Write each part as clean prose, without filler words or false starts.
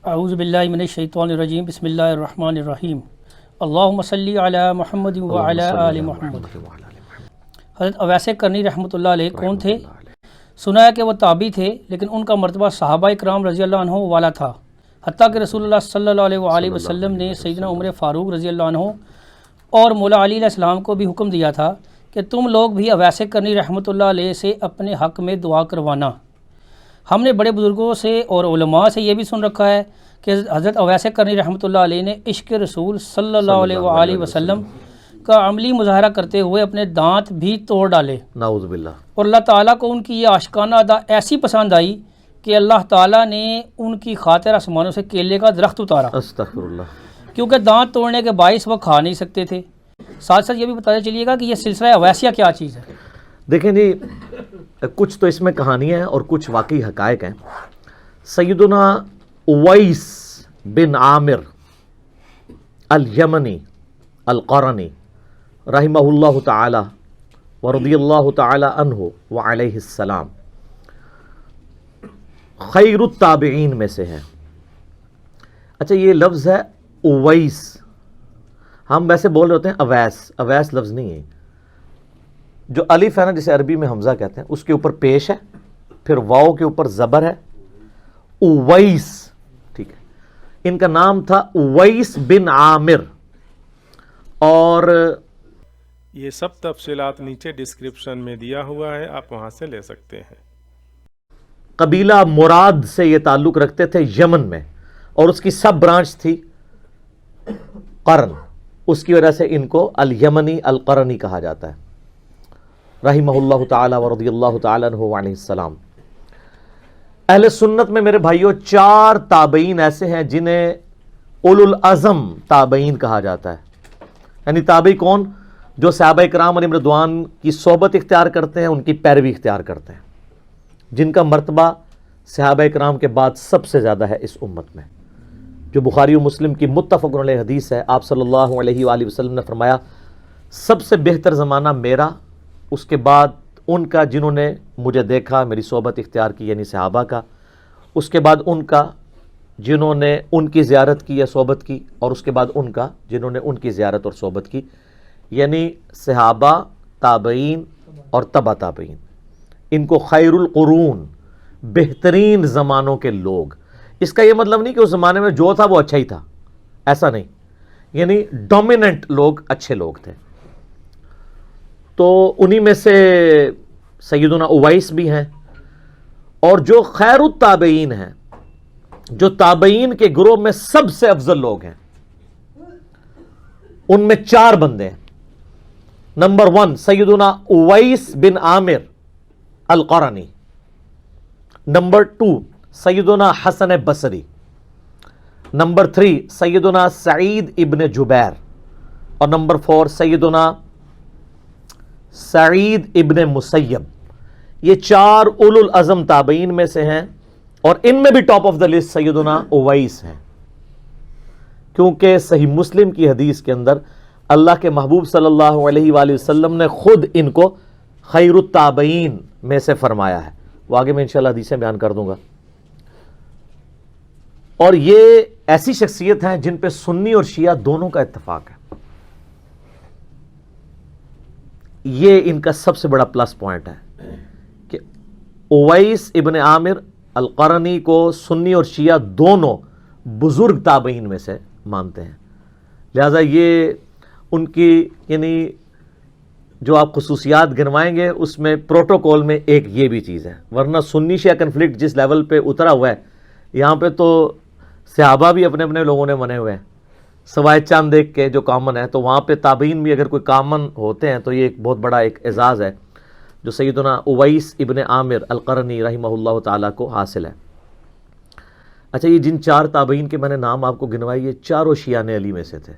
اعوذ باللہ من الشیطان الرجیم بسم اللہ الرحمن الرحیم اللہم صلی علی محمد وعلی آل محمد۔ حضرت اویس کرنی رحمۃ اللہ علیہ کون تھے؟ سنا ہے کہ وہ تابعی تھے، لیکن ان کا مرتبہ صحابہ اکرام رضی اللہ عنہ والا تھا، حتیٰ کہ رسول اللہ صلی اللہ علیہ وآلہ وسلم نے سیدنا عمر فاروق رضی اللہ عنہ اور مولا علی علیہ السلام کو بھی حکم دیا تھا کہ تم لوگ بھی اویس کرنی رحمۃ اللہ علیہ سے اپنے حق میں دعا کروانا۔ ہم نے بڑے بزرگوں سے اور علماء سے یہ بھی سن رکھا ہے کہ حضرت اویس کرنی رحمۃ اللہ علیہ نے عشق رسول صلی اللہ علیہ وآلہ وسلم کا عملی مظاہرہ کرتے ہوئے اپنے دانت بھی توڑ ڈالے، نعوذ باللہ، اور اللہ تعالیٰ کو ان کی یہ عاشقانہ ادا ایسی پسند آئی کہ اللہ تعالیٰ نے ان کی خاطر آسمانوں سے کیلے کا درخت اتارا، استغفر اللہ، کیونکہ دانت توڑنے کے باعث وہ کھا نہیں سکتے تھے۔ ساتھ ساتھ یہ بھی بتاتے چلیے گا کہ یہ سلسلہ اویسیہ کیا چیز ہے۔ دیکھیں جی، کچھ تو اس میں کہانیاں ہیں اور کچھ واقعی حقائق ہیں۔ سیدنا اویس بن عامر الیمنی القرنی رحمہ اللہ تعالی ورضی اللہ تعالی عنہ وعلیہ السلام خیر التابعین میں سے ہے۔ اچھا، یہ لفظ ہے اویس، ہم ویسے بول رہے ہوتے ہیں اویس، اویس لفظ نہیں ہے۔ جو الف ہے نا، جسے عربی میں حمزہ کہتے ہیں، اس کے اوپر پیش ہے، پھر واؤ کے اوپر زبر ہے، اویس، ٹھیک ہے۔ ان کا نام تھا اویس بن عامر، اور یہ سب تفصیلات نیچے ڈسکرپشن میں دیا ہوا ہے، آپ وہاں سے لے سکتے ہیں۔ قبیلہ مراد سے یہ تعلق رکھتے تھے یمن میں، اور اس کی سب برانچ تھی قرن، اس کی وجہ سے ان کو الیمنی القرنی کہا جاتا ہے، رحمہ اللہ تعالی ورضی اللہ تعالی عنہ وعلیہ السلام۔ اہل سنت میں میرے بھائیوں 4 تابعین ایسے ہیں جنہیں اولو العزم تابعین کہا جاتا ہے۔ یعنی تابعی کون؟ جو صحابہ کرام علیہم رضوان کی صحبت اختیار کرتے ہیں، ان کی پیروی اختیار کرتے ہیں، جن کا مرتبہ صحابہ کرام کے بعد سب سے زیادہ ہے اس امت میں۔ جو بخاری و مسلم کی متفق علیہ حدیث ہے، آپ صلی اللہ علیہ وآلہ وسلم نے فرمایا، سب سے بہتر زمانہ میرا، اس کے بعد ان کا جنہوں نے مجھے دیکھا، میری صحبت اختیار کی، یعنی صحابہ کا، اس کے بعد ان کا جنہوں نے ان کی زیارت کی یا صحبت کی، اور اس کے بعد ان کا جنہوں نے ان کی زیارت اور صحبت کی، یعنی صحابہ، تابعین اور تبع تابعین۔ ان کو خیر القرون، بہترین زمانوں کے لوگ۔ اس کا یہ مطلب نہیں کہ اس زمانے میں جو تھا وہ اچھا ہی تھا، ایسا نہیں، یعنی ڈومیننٹ لوگ اچھے لوگ تھے۔ تو انہی میں سے سیدنا اویس بھی ہیں، اور جو خیر التابعین ہیں، جو تابعین کے گروہ میں سب سے افضل لوگ ہیں، ان میں 4 بندے ہیں۔ نمبر 1 سیدنا اویس بن عامر القرنی، نمبر 2 سیدنا حسن بصری، نمبر 3 سیدنا سعید ابن جبیر، اور نمبر 4 سیدنا سعید ابن مسیب۔ یہ 4 اولو العزم تابعین میں سے ہیں، اور ان میں بھی ٹاپ آف دا لسٹ سیدنا اویس ہیں، کیونکہ صحیح مسلم کی حدیث کے اندر اللہ کے محبوب صلی اللہ علیہ وآلہ وسلم نے خود ان کو خیر التابعین میں سے فرمایا ہے۔ وہ آگے میں انشاءاللہ حدیثیں بیان کر دوں گا۔ اور یہ ایسی شخصیت ہیں جن پہ سنی اور شیعہ دونوں کا اتفاق ہے۔ یہ ان کا سب سے بڑا پلس پوائنٹ ہے کہ اویس ابن عامر القرنی کو سنی اور شیعہ دونوں بزرگ تابعین میں سے مانتے ہیں، لہذا یہ ان کی یعنی جو آپ خصوصیات گنوائیں گے اس میں پروٹوکول میں ایک یہ بھی چیز ہے، ورنہ سنی شیعہ کنفلکٹ جس لیول پہ اترا ہوا ہے، یہاں پہ تو صحابہ بھی اپنے اپنے لوگوں نے منے ہوئے ہیں سوائے چاند ایک کے جو کامن ہے، تو وہاں پہ تابعین بھی اگر کوئی کامن ہوتے ہیں تو یہ ایک بہت بڑا ایک اعزاز ہے جو سیدنا اویس ابن عامر القرنی رحمہ اللہ تعالیٰ کو حاصل ہے۔ اچھا، یہ جن 4 تابعین کے میں نے نام آپ کو گنوائے، یہ چاروں شیعہ علی میں سے تھے،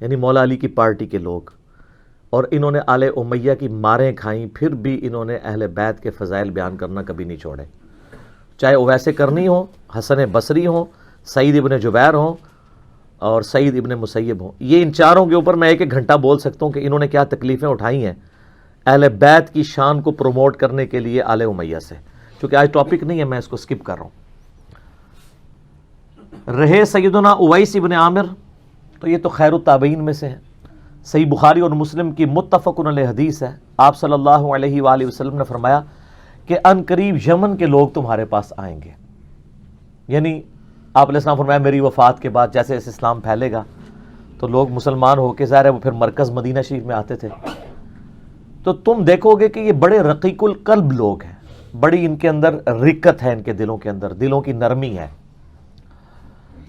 یعنی مولا علی کی پارٹی کے لوگ، اور انہوں نے آل امیہ کی ماریں کھائیں، پھر بھی انہوں نے اہل بیت کے فضائل بیان کرنا کبھی نہیں چھوڑے، چاہے اویس کرنی ہوں، حسن بصری ہوں، سعید ابن جبیر ہوں اور سعید ابن مسیب ہوں۔ یہ ان 4 کے اوپر میں 1 گھنٹہ بول سکتا ہوں کہ انہوں نے کیا تکلیفیں اٹھائی ہیں اہل بیت کی شان کو پروموٹ کرنے کے لیے آل امیہ سے، چونکہ آج ٹاپک نہیں ہے، میں اس کو سکپ کر رہا ہوں۔ رہے سیدنا اویس ابن عامر، تو یہ تو خیر التابعین میں سے ہیں، صحیح بخاری اور مسلم کی متفق علیہ حدیث ہے، آپ صلی اللہ علیہ وآلہ وسلم نے فرمایا کہ ان قریب یمن کے لوگ تمہارے پاس آئیں گے، یعنی آپ علیہ السلام فرمایا میری وفات کے بعد جیسے اس اسلام پھیلے گا تو لوگ مسلمان ہو کے ظاہر ہے وہ پھر مرکز مدینہ شریف میں آتے تھے، تو تم دیکھو گے کہ یہ بڑے رقیق القلب لوگ ہیں، بڑی ان کے اندر رقت ہے، ان کے دلوں کے اندر دلوں کی نرمی ہے۔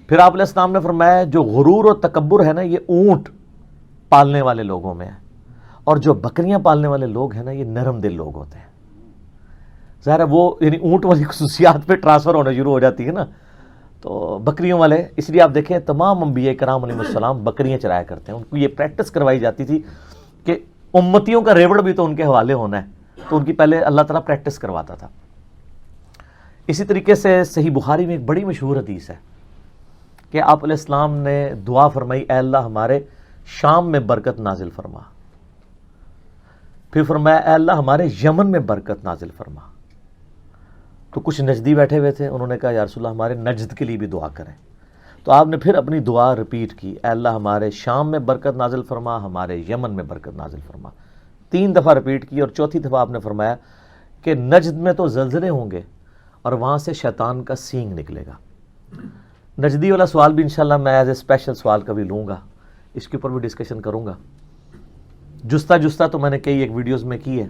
پھر آپ علیہ السلام نے فرمایا جو غرور و تکبر ہے نا یہ اونٹ پالنے والے لوگوں میں ہے، اور جو بکریاں پالنے والے لوگ ہیں نا یہ نرم دل لوگ ہوتے ہیں۔ ظاہر ہے وہ یعنی اونٹ والی خصوصیات پہ ٹرانسفر ہونا شروع ہو جاتی ہے نا، تو بکریوں والے، اس لیے آپ دیکھیں تمام انبیاء کرام علیہ السلام بکریاں چرایا کرتے ہیں، ان کو یہ پریکٹس کروائی جاتی تھی کہ امتیوں کا ریوڑ بھی تو ان کے حوالے ہونا ہے، تو ان کی پہلے اللہ تعالیٰ پریکٹس کرواتا تھا۔ اسی طریقے سے صحیح بخاری میں ایک بڑی مشہور حدیث ہے کہ آپ علیہ السلام نے دعا فرمائی اے اللہ ہمارے شام میں برکت نازل فرما، پھر فرمایا اے اللہ ہمارے یمن میں برکت نازل فرما، تو کچھ نجدی بیٹھے ہوئے تھے، انہوں نے کہا یا رسول اللہ ہمارے نجد کے لیے بھی دعا کریں، تو آپ نے پھر اپنی دعا ریپیٹ کی اے اللہ ہمارے شام میں برکت نازل فرما، ہمارے یمن میں برکت نازل فرما، 3 دفعہ ریپیٹ کی، اور چوتھی دفعہ آپ نے فرمایا کہ نجد میں تو زلزلے ہوں گے اور وہاں سے شیطان کا سینگ نکلے گا۔ نجدی والا سوال بھی انشاءاللہ میں ایز اے اسپیشل سوال کبھی لوں گا، اس کے اوپر بھی ڈسکشن کروں گا۔ جستہ تو میں نے کئی ایک ویڈیوز میں کی ہے،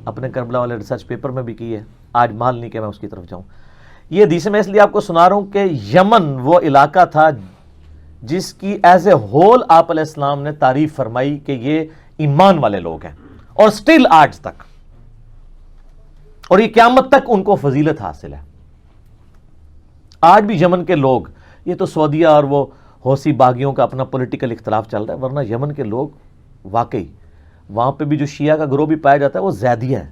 اپنے کربلا والے ریسرچ پیپر میں بھی کی ہے، آج مال نہیں کہ میں اس کی طرف جاؤں۔ یہ حدیث میں اس لیے آپ کو سنا رہا ہوں کہ یمن وہ علاقہ تھا جس کی ایز اے ہول آپ علیہ السلام نے تعریف فرمائی کہ یہ ایمان والے لوگ ہیں، اور سٹل آج تک، اور یہ قیامت تک ان کو فضیلت حاصل ہے۔ آج بھی یمن کے لوگ، یہ تو سعودیہ اور وہ حوثی باغیوں کا اپنا پولیٹیکل اختلاف چل رہا ہے، ورنہ یمن کے لوگ واقعی وہاں پہ بھی جو شیعہ کا گروہ بھی پایا جاتا ہے وہ زیدیہ ہے،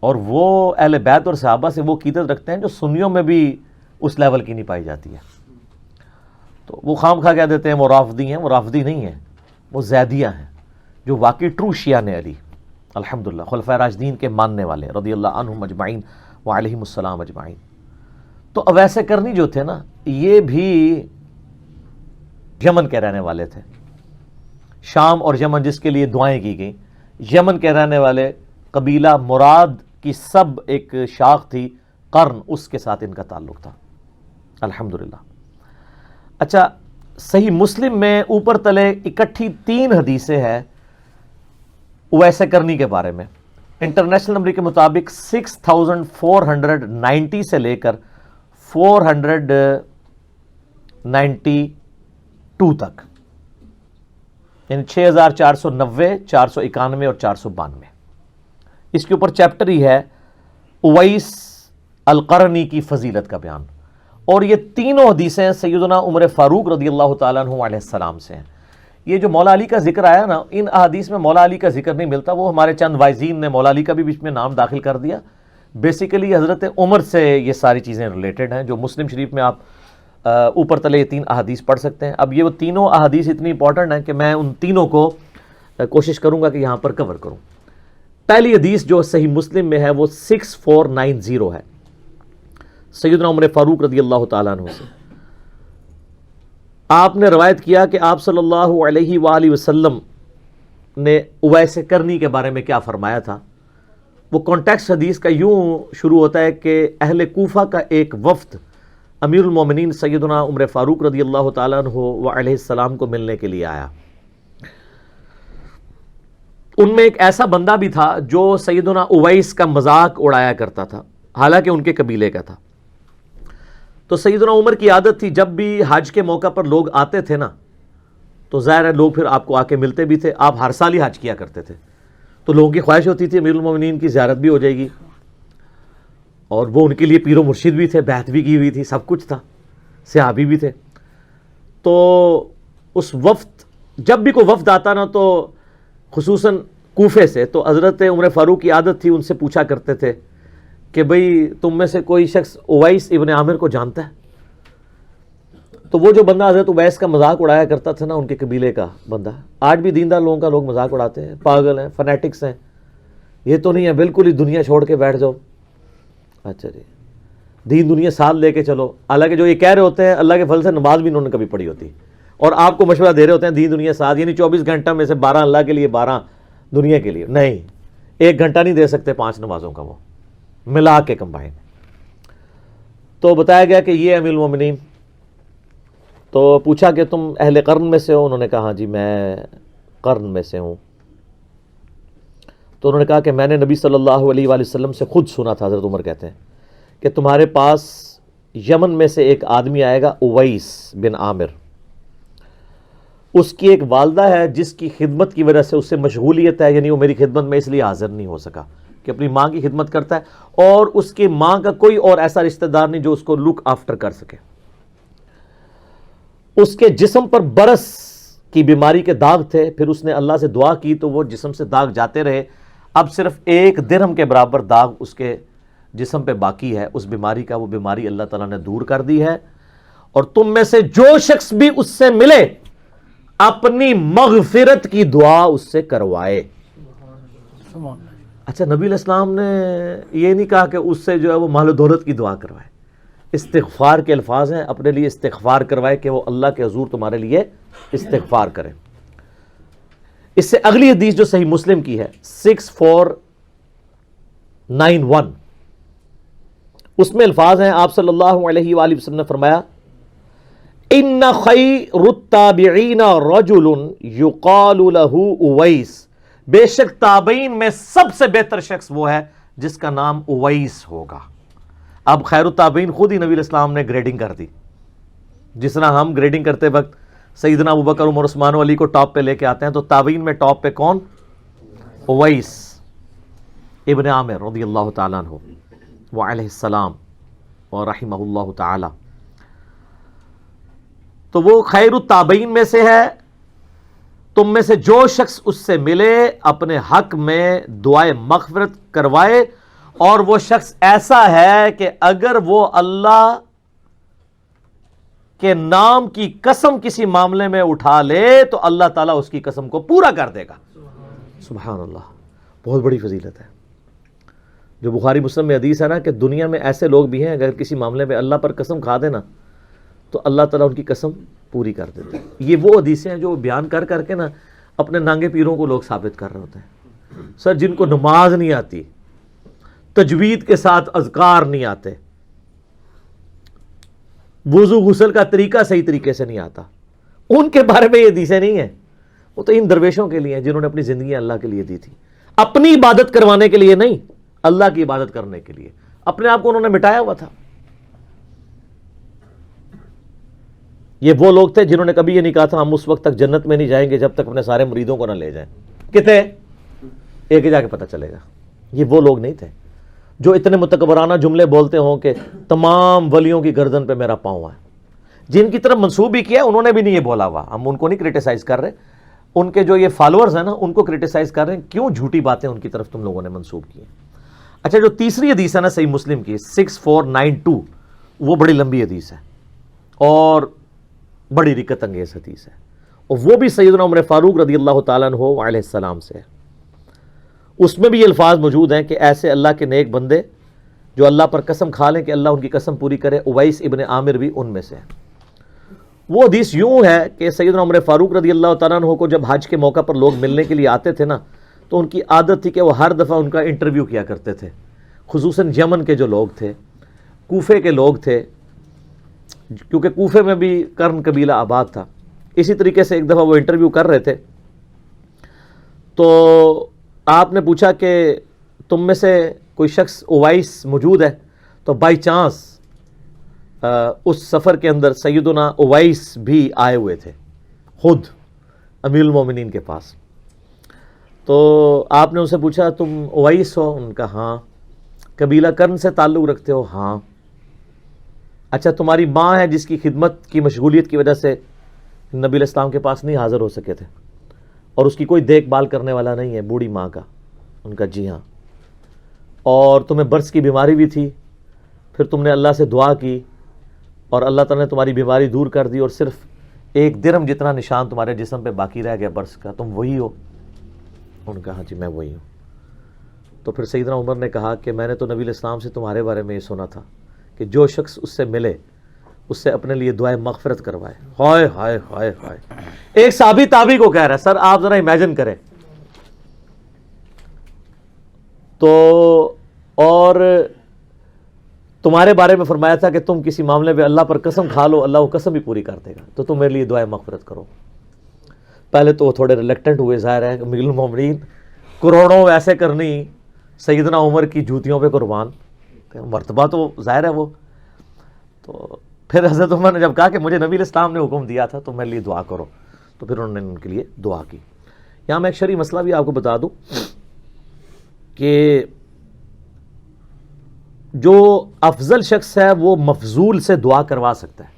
اور وہ اہل بیت اور صحابہ سے وہ عقیدت رکھتے ہیں جو سنیوں میں بھی اس لیول کی نہیں پائی جاتی ہے۔ تو وہ خام خواہ کہہ دیتے ہیں وہ رافضی ہیں، وہ رافضی نہیں ہیں، وہ زیدیہ ہیں جو واقعی ٹرو شیعہ نے علی الحمدللہ خلفائے راشدین کے ماننے والے رضی اللہ عنہم اجمعین وعلیہم السلام اجمعین۔ تو اویس کرنی جو تھے نا یہ بھی یمن کے رہنے والے تھے، شام اور یمن جس کے لیے دعائیں کی گئیں، یمن کے رہنے والے، قبیلہ مراد کی سب ایک شاخ تھی قرن، اس کے ساتھ ان کا تعلق تھا الحمدللہ۔ اچھا، صحیح مسلم میں اوپر تلے اکٹھی 3 حدیثیں ہیں اویس کرنی کے بارے میں۔ انٹرنیشنل نمبر کے مطابق 6490 سے لے کر 492 تک، یعنی 6490، 491 اور 492۔ اس کے اوپر چیپٹر ہی ہے اویس القرنی کی فضیلت کا بیان، اور یہ تینوں حدیثیں سیدنا عمر فاروق رضی اللہ تعالیٰ عنہ علیہ السلام سے ہیں۔ یہ جو مولا علی کا ذکر آیا نا، ان احادیث میں مولا علی کا ذکر نہیں ملتا، وہ ہمارے چند وائزین نے مولا علی کا بھی بیچ میں نام داخل کر دیا۔ بیسیکلی حضرت عمر سے یہ ساری چیزیں ریلیٹڈ ہیں، جو مسلم شریف میں آپ اوپر تلے یہ 3 احادیث پڑھ سکتے ہیں۔ اب یہ وہ تینوں احادیث اتنی امپورٹنٹ ہیں کہ میں ان تینوں کو کوشش کروں گا کہ یہاں پر کور کروں۔ پہلی حدیث جو صحیح مسلم میں ہے وہ 6490 ہے، سیدنا عمر فاروق رضی اللہ تعالیٰ عنہ سے۔ آپ نے روایت کیا کہ آپ صلی اللہ علیہ وآلہ وسلم نے اویس کرنی کے بارے میں کیا فرمایا تھا۔ وہ کانٹیکسٹ حدیث کا یوں شروع ہوتا ہے کہ اہل کوفہ کا ایک وفد امیر المومنین سیدنا عمر فاروق رضی اللہ تعالیٰ عنہ وعلیہ السلام کو ملنے کے لیے آیا۔ ان میں ایک ایسا بندہ بھی تھا جو سیدنا اویس کا مذاق اڑایا کرتا تھا، حالانکہ ان کے قبیلے کا تھا۔ تو سیدنا عمر کی عادت تھی جب بھی حج کے موقع پر لوگ آتے تھے نا، تو ظاہر ہے لوگ پھر آپ کو آ کے ملتے بھی تھے، آپ ہر سال ہی حج کیا کرتے تھے، تو لوگوں کی خواہش ہوتی تھی امیر المومنین کی زیارت بھی ہو جائے گی، اور وہ ان کے لیے پیر و مرشد بھی تھے، بیعت بھی کی ہوئی تھی، سب کچھ تھا، صحابی بھی تھے۔ تو اس وفد، جب بھی کوئی وفد آتا نا تو خصوصاً کوفے سے، تو حضرت عمر فاروق کی عادت تھی ان سے پوچھا کرتے تھے کہ بھئی تم میں سے کوئی شخص اویس ابن عامر کو جانتا ہے؟ تو وہ جو بندہ حضرت اویس کا مذاق اڑایا کرتا تھا نا، ان کے قبیلے کا بندہ، آج بھی دیندار لوگوں کا لوگ مذاق اڑاتے ہیں، پاگل ہیں، فنیٹکس ہیں، یہ تو نہیں ہے بالکل ہی دنیا چھوڑ کے بیٹھ جاؤ۔ اچھا جی، دین دنیا ساتھ لے کے چلو، حالانکہ جو یہ کہہ رہے ہوتے ہیں اللہ کے فضل سے نماز بھی انہوں نے کبھی پڑھی ہوتی، اور آپ کو مشورہ دے رہے ہوتے ہیں دین دنیا ساتھ، یعنی 24 گھنٹہ میں سے 12 اللہ کے لیے 12 دنیا کے لیے، نہیں، 1 گھنٹہ نہیں دے سکتے 5 نمازوں کا وہ ملا کے کمبائن۔ تو بتایا گیا کہ یہ امیر المومنین، تو پوچھا کہ تم اہل قرن میں سے ہو؟ انہوں نے کہا ہاں جی میں قرن میں سے ہوں۔ تو انہوں نے کہا کہ میں نے نبی صلی اللہ علیہ وآلہ وسلم سے خود سنا تھا، حضرت عمر کہتے ہیں کہ تمہارے پاس یمن میں سے ایک آدمی آئے گا، اویس بن عامر، اس کی ایک والدہ ہے جس کی خدمت کی وجہ سے اس سے مشغولیت ہے، یعنی وہ میری خدمت میں اس لیے حاضر نہیں ہو سکا کہ اپنی ماں کی خدمت کرتا ہے، اور اس کی ماں کا کوئی اور ایسا رشتہ دار نہیں جو اس کو لک آفٹر کر سکے۔ اس کے جسم پر برس کی بیماری کے داغ تھے، پھر اس نے اللہ سے دعا کی تو وہ جسم سے داغ جاتے رہے، اب صرف 1 درہم کے برابر داغ اس کے جسم پہ باقی ہے اس بیماری کا، وہ بیماری اللہ تعالیٰ نے دور کر دی ہے، اور تم میں سے جو شخص بھی اس سے ملے اپنی مغفرت کی دعا اس سے کروائے۔ اچھا، نبی علیہ السلام نے یہ نہیں کہا کہ اس سے جو ہے وہ مال و دولت کی دعا کروائے، استغفار کے الفاظ ہیں، اپنے لیے استغفار کروائے کہ وہ اللہ کے حضور تمہارے لیے استغفار کرے۔ اس سے اگلی حدیث جو صحیح مسلم کی ہے 6491، اس میں الفاظ ہیں، آپ صلی اللہ علیہ وآلہ وسلم نے فرمایا ان خیر التابعین رجل یقال له اویس، بے شک تابعین میں سب سے بہتر شخص وہ ہے جس کا نام اویس ہوگا۔ اب خیر التابعین خود ہی نبی علیہ السلام نے گریڈنگ کر دی، جس طرح ہم گریڈنگ کرتے وقت سیدنا ابوبکر عمر عثمان و علی کو ٹاپ پہ لے کے آتے ہیں، تو تابعین میں ٹاپ پہ کون؟ اویس ابن عامر رضی اللہ تعالیٰ عنہ وعلیہ السلام ورحمہ اللہ تعالی، تو وہ خیر التابعین میں سے ہے۔ تم میں سے جو شخص اس سے ملے اپنے حق میں دعائے مغفرت کروائے، اور وہ شخص ایسا ہے کہ اگر وہ اللہ کے نام کی قسم کسی معاملے میں اٹھا لے تو اللہ تعالیٰ اس کی قسم کو پورا کر دے گا۔ سبحان اللہ، بہت بڑی فضیلت ہے۔ جو بخاری مسلم میں حدیث ہے نا کہ دنیا میں ایسے لوگ بھی ہیں اگر کسی معاملے میں اللہ پر قسم کھا دینا تو اللہ تعالیٰ ان کی قسم پوری کر دیتے ہیں۔ یہ وہ حدیثیں ہیں جو بیان کر کر کے نا اپنے نانگے پیروں کو لوگ ثابت کر رہے ہوتے ہیں۔ سر، جن کو نماز نہیں آتی، تجوید کے ساتھ اذکار نہیں آتے، وضو غسل کا طریقہ صحیح طریقے سے نہیں آتا، ان کے بارے میں یہ حدیثیں نہیں ہیں۔ وہ تو ان درویشوں کے لیے ہیں جنہوں نے اپنی زندگی اللہ کے لیے دی تھی، اپنی عبادت کروانے کے لیے نہیں، اللہ کی عبادت کرنے کے لیے۔ اپنے آپ کو انہوں نے مٹایا ہوا تھا۔ یہ وہ لوگ تھے جنہوں نے کبھی یہ نہیں کہا تھا ہم اس وقت تک جنت میں نہیں جائیں گے جب تک اپنے سارے مریدوں کو نہ لے جائیں۔ کتنے؟ ایک ہی جا کے پتہ چلے گا۔ یہ وہ لوگ نہیں تھے جو اتنے متکبرانہ جملے بولتے ہوں کہ تمام ولیوں کی گردن پہ میرا پاؤں ہے۔ جن کی طرف منسوب بھی کیا انہوں نے بھی نہیں یہ بولا ہوا، ہم ان کو نہیں کرٹیسائز کر رہے، ان کے جو یہ فالوورز ہیں نا ان کو کرٹیسائز کر رہے ہیں، کیوں جھوٹی باتیں ان کی طرف تم لوگوں نے منسوب کی ہیں۔ اچھا، جو تیسری حدیث ہے نا صحیح مسلم کی 6492، وہ بڑی لمبی حدیث ہے اور بڑی رکت انگیز حدیث ہے، اور وہ بھی سیدنا عمر فاروق رضی اللہ تعالیٰ عنہ علیہ السلام سے ہے۔ اس میں بھی یہ الفاظ موجود ہیں کہ ایسے اللہ کے نیک بندے جو اللہ پر قسم کھا لیں کہ اللہ ان کی قسم پوری کرے، اویس ابن عامر بھی ان میں سے ہے۔ وہ حدیث یوں ہے کہ سیدنا عمر فاروق رضی اللہ تعالیٰ عنہ کو جب حج کے موقع پر لوگ ملنے کے لیے آتے تھے نا تو ان کی عادت تھی کہ وہ ہر دفعہ ان کا انٹرویو کیا کرتے تھے، خصوصاً یمن کے جو لوگ تھے، کوفے کے لوگ تھے، کیونکہ کوفے میں بھی قرن قبیلہ آباد تھا۔ اسی طریقے سے ایک دفعہ وہ انٹرویو کر رہے تھے تو آپ نے پوچھا کہ تم میں سے کوئی شخص اویس موجود ہے؟ تو بائی چانس اس سفر کے اندر سیدنا اویس بھی آئے ہوئے تھے خود امیر المومنین کے پاس۔ تو آپ نے ان سے پوچھا تم اویس ہو؟ ان کا ہاں۔ قبیلہ قرن سے تعلق رکھتے ہو؟ ہاں۔ اچھا، تمہاری ماں ہے جس کی خدمت کی مشغولیت کی وجہ سے نبی علیہ السلام کے پاس نہیں حاضر ہو سکے تھے اور اس کی کوئی دیکھ بھال کرنے والا نہیں ہے، بوڑھی ماں کا؟ ان کا جی ہاں۔ اور تمہیں برس کی بیماری بھی تھی، پھر تم نے اللہ سے دعا کی اور اللہ تعالیٰ نے تمہاری بیماری دور کر دی اور صرف 1 درہم جتنا نشان تمہارے جسم پہ باقی رہ گیا برس کا، تم وہی ہو؟ ان کا ہاں جی میں وہی ہوں۔ تو پھر سیدنا عمر نے کہا کہ میں نے تو نبی علیہ السلام سے تمہارے بارے میں یہ سنا تھا کہ کہ جو شخص اس سے ملے اس سے اپنے لیے دعائے مغفرت کروائے. ہائے ہائے ہائے ہائے. ایک صحابی تابعی کو کہہ رہا ہے, سر آپ ذرا امیجن کریں تو, اور تمہارے بارے میں فرمایا تھا کہ تم کسی معاملے میں اللہ پر قسم کھا لو, اللہ وہ قسم بھی پوری کر دے گا, تو تم میرے لیے دعائے مغفرت کرو. پہلے تو وہ تھوڑے ریلیکٹنٹ ہوئے, ظاہر ہے امیر المومنین کروڑوں ایسے کرنی سیدنا عمر کی جوتیوں پہ قربان, مرتبہ تو ظاہر ہے وہ. تو پھر حضرت عمر نے جب کہا کہ مجھے نبی علیہ السلام نے حکم دیا تھا تو میرے لیے دعا کرو, تو پھر انہوں نے ان کے لیے دعا کی. یہاں میں ایک شرعی مسئلہ بھی آپ کو بتا دوں کہ جو افضل شخص ہے وہ مفضول سے دعا کروا سکتا ہے.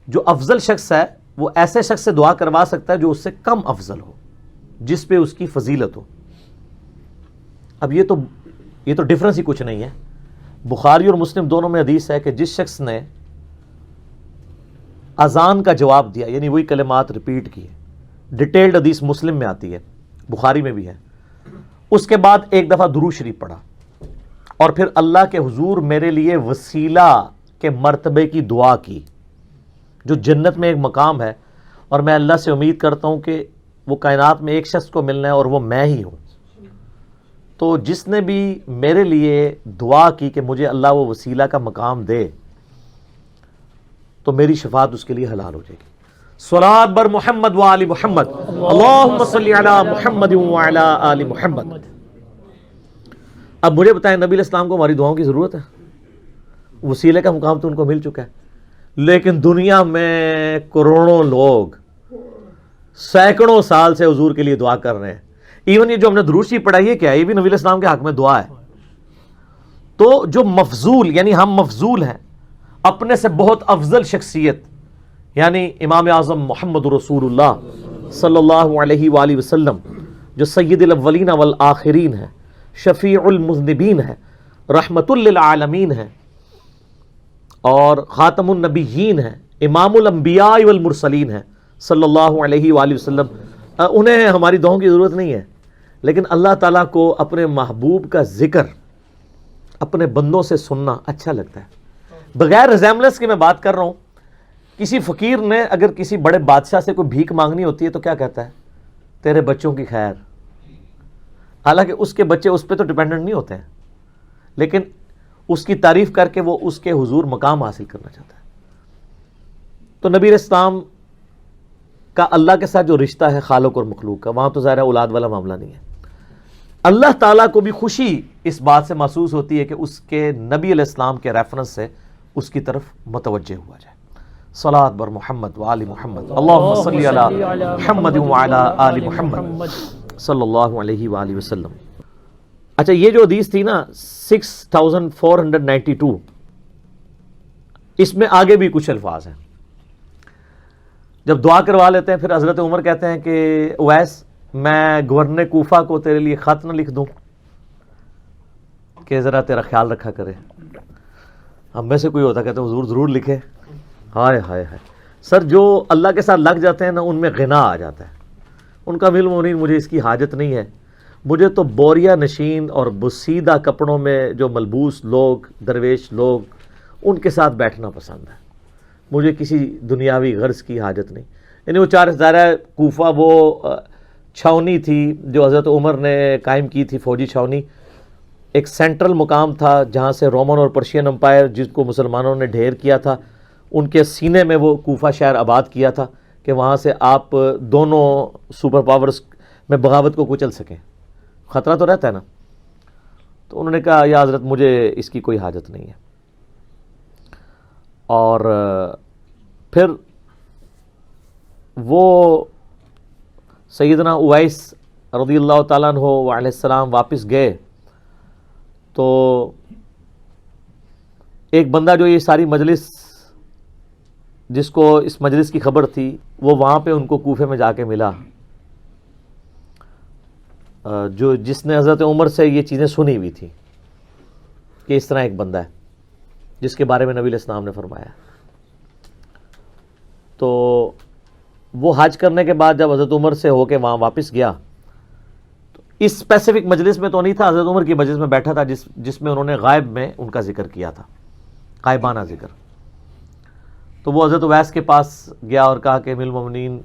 جو افضل شخص ہے وہ ایسے شخص سے دعا کروا سکتا ہے جو اس سے کم افضل ہو, جس پہ اس کی فضیلت ہو. اب یہ تو ڈفرنس ہی کچھ نہیں ہے. بخاری اور مسلم دونوں میں حدیث ہے کہ جس شخص نے اذان کا جواب دیا, یعنی وہی کلمات ریپیٹ کیے, ڈیٹیلڈ حدیث مسلم میں آتی ہے, بخاری میں بھی ہے, اس کے بعد ایک دفعہ درود شریف پڑھا اور پھر اللہ کے حضور میرے لیے وسیلہ کے مرتبے کی دعا کی, جو جنت میں ایک مقام ہے, اور میں اللہ سے امید کرتا ہوں کہ وہ کائنات میں ایک شخص کو ملنا ہے اور وہ میں ہی ہوں. تو جس نے بھی میرے لیے دعا کی کہ مجھے اللہ وہ وسیلہ کا مقام دے, تو میری شفاعت اس کے لیے حلال ہو جائے گی. صلوات بر محمد و آل محمد, اللہم صلی علی محمد و علی آل محمد. اب مجھے بتائیں, نبی علیہ السلام کو ہماری دعاؤں کی ضرورت ہے؟ وسیلے کا مقام تو ان کو مل چکا ہے, لیکن دنیا میں کروڑوں لوگ سینکڑوں سال سے حضور کے لیے دعا کر رہے ہیں. ایون یہ جو ہم نے درود شریف پڑھائی ہے کیا ہے؟ یہ بھی نبی علیہ السلام کے حق میں دعا ہے. تو جو مفضول, یعنی ہم مفضول ہیں, اپنے سے بہت افضل شخصیت یعنی امام اعظم محمد رسول اللہ صلی اللہ علیہ وآلہ وسلم, جو سید الاولین والآخرین ہیں, شفیع المذنبین ہیں, رحمت للعالمین ہیں, اور خاتم النبیین ہیں, امام الانبیاء والمرسلین ہیں صلی اللہ علیہ وآلہ وسلم. انہیں ہماری دعاؤں کی ضرورت نہیں ہے, لیکن اللہ تعالیٰ کو اپنے محبوب کا ذکر اپنے بندوں سے سننا اچھا لگتا ہے. بغیر ریزیمبلنس کے میں بات کر رہا ہوں. کسی فقیر نے اگر کسی بڑے بادشاہ سے کوئی بھیک مانگنی ہوتی ہے تو کیا کہتا ہے؟ تیرے بچوں کی خیر. حالانکہ اس کے بچے اس پہ تو ڈیپینڈنٹ نہیں ہوتے ہیں, لیکن اس کی تعریف کر کے وہ اس کے حضور مقام حاصل کرنا چاہتا ہے. تو نبی علیہ السلام کا اللہ کے ساتھ جو رشتہ ہے خالق اور مخلوق کا, وہاں تو ظاہر اولاد والا معاملہ نہیں ہے. اللہ تعالیٰ کو بھی خوشی اس بات سے محسوس ہوتی ہے کہ اس کے نبی علیہ السلام کے ریفرنس سے اس کی طرف متوجہ ہوا جائے. صلاۃ بر محمد و آل محمد, اللہم صلی علی محمد و علی آل محمد صلی اللہ علیہ وآلہ وسلم. اچھا, یہ جو حدیث تھی نا 6492, اس میں آگے بھی کچھ الفاظ ہیں. جب دعا کروا لیتے ہیں پھر حضرت عمر کہتے ہیں کہ اویس, میں گورنر کوفہ کو تیرے لیے خط نہ لکھ دوں کہ ذرا تیرا خیال رکھا کرے؟ ہم میں سے کوئی ہوتا کہتے حضور ضرور لکھے. ہائے ہائے ہائے. سر, جو اللہ کے ساتھ لگ جاتے ہیں نا, ان میں غنا آ جاتا ہے. ان کا علم نہیں, مجھے اس کی حاجت نہیں ہے. مجھے تو بوریا نشین اور بسیدہ کپڑوں میں جو ملبوس لوگ, درویش لوگ, ان کے ساتھ بیٹھنا پسند ہے. مجھے کسی دنیاوی غرض کی حاجت نہیں. یعنی وہ چار ہزارہ کوفہ وہ چھاونی تھی جو حضرت عمر نے قائم کی تھی, فوجی چھاونی, ایک سینٹرل مقام تھا جہاں سے رومن اور پرشین امپائر جس کو مسلمانوں نے ڈھیر کیا تھا, ان کے سینے میں وہ کوفہ شہر آباد کیا تھا کہ وہاں سے آپ دونوں سپر پاورز میں بغاوت کو کچل سکیں. خطرہ تو رہتا ہے نا. تو انہوں نے کہا یا حضرت مجھے اس کی کوئی حاجت نہیں ہے. اور پھر وہ سیدنا اویس رضی اللہ تعالیٰ عنہ علیہ السلام واپس گئے تو ایک بندہ جو یہ ساری مجلس, جس کو اس مجلس کی خبر تھی, وہ وہاں پہ ان کو کوفے میں جا کے ملا, جس نے حضرت عمر سے یہ چیزیں سنی ہوئی تھی کہ اس طرح ایک بندہ ہے جس کے بارے میں نبی علیہ السلام نے فرمایا. تو وہ حج کرنے کے بعد جب حضرت عمر سے ہو کے وہاں واپس گیا, تو اس اسپیسیفک مجلس میں تو نہیں تھا، حضرت عمر کی مجلس میں بیٹھا تھا جس میں انہوں نے غائب میں ان کا ذکر کیا تھا، غائبانہ ذکر. تو وہ حضرت اویس کے پاس گیا اور کہا کہ امیر المومنین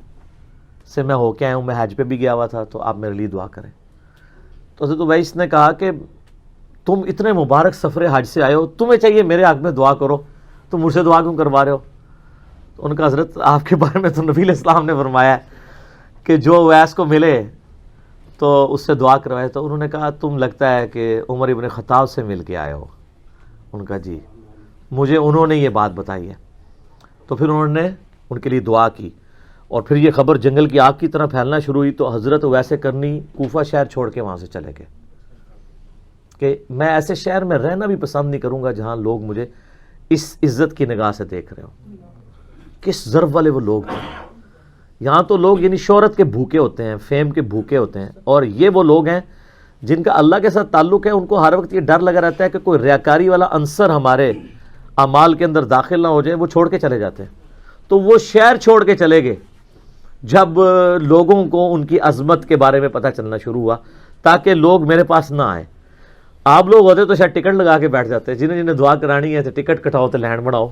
سے میں ہو کے آیا ہوں، میں حج پہ بھی گیا ہوا تھا، تو آپ میرے لیے دعا کریں. تو حضرت اویس نے کہا کہ تم اتنے مبارک سفر حج سے آئے ہو، تمہیں چاہیے میرے حق میں دعا کرو، تم مجھ سے دعا کیوں کروا رہے ہو؟ تو ان کا حضرت آپ کے بارے میں تو نبی علیہ السلام نے فرمایا کہ جو اویس کو ملے تو اس سے دعا کروائے. تو انہوں نے کہا تم لگتا ہے کہ عمر ابن خطاب سے مل کے آئے ہو. ان کا جی، مجھے انہوں نے یہ بات بتائی ہے. تو پھر انہوں نے ان کے لیے دعا کی، اور پھر یہ خبر جنگل کی آگ کی طرح پھیلنا شروع ہوئی. تو حضرت اویس کرنی کوفہ شہر چھوڑ کے وہاں سے چلے گئے کہ میں ایسے شہر میں رہنا بھی پسند نہیں کروں گا جہاں لوگ مجھے اس عزت کی نگاہ سے دیکھ رہے ہوں. کس ضرب والے وہ لوگ تھے. یہاں تو لوگ یعنی شہرت کے بھوکے ہوتے ہیں، فیم کے بھوکے ہوتے ہیں، اور یہ وہ لوگ ہیں جن کا اللہ کے ساتھ تعلق ہے. ان کو ہر وقت یہ ڈر لگا رہتا ہے کہ کوئی ریاکاری والا عنصر ہمارے اعمال کے اندر داخل نہ ہو جائے. وہ چھوڑ کے چلے جاتے ہیں. تو وہ شہر چھوڑ کے چلے گئے جب لوگوں کو ان کی عظمت کے بارے میں پتہ چلنا شروع ہوا، تاکہ لوگ میرے پاس نہ آئیں. آپ لوگ ہوتے تو شاید ٹکٹ لگا کے بیٹھ جاتے، جنہیں دعا کرانی ہے تو ٹکٹ کٹاؤ تو لینڈ بناؤ.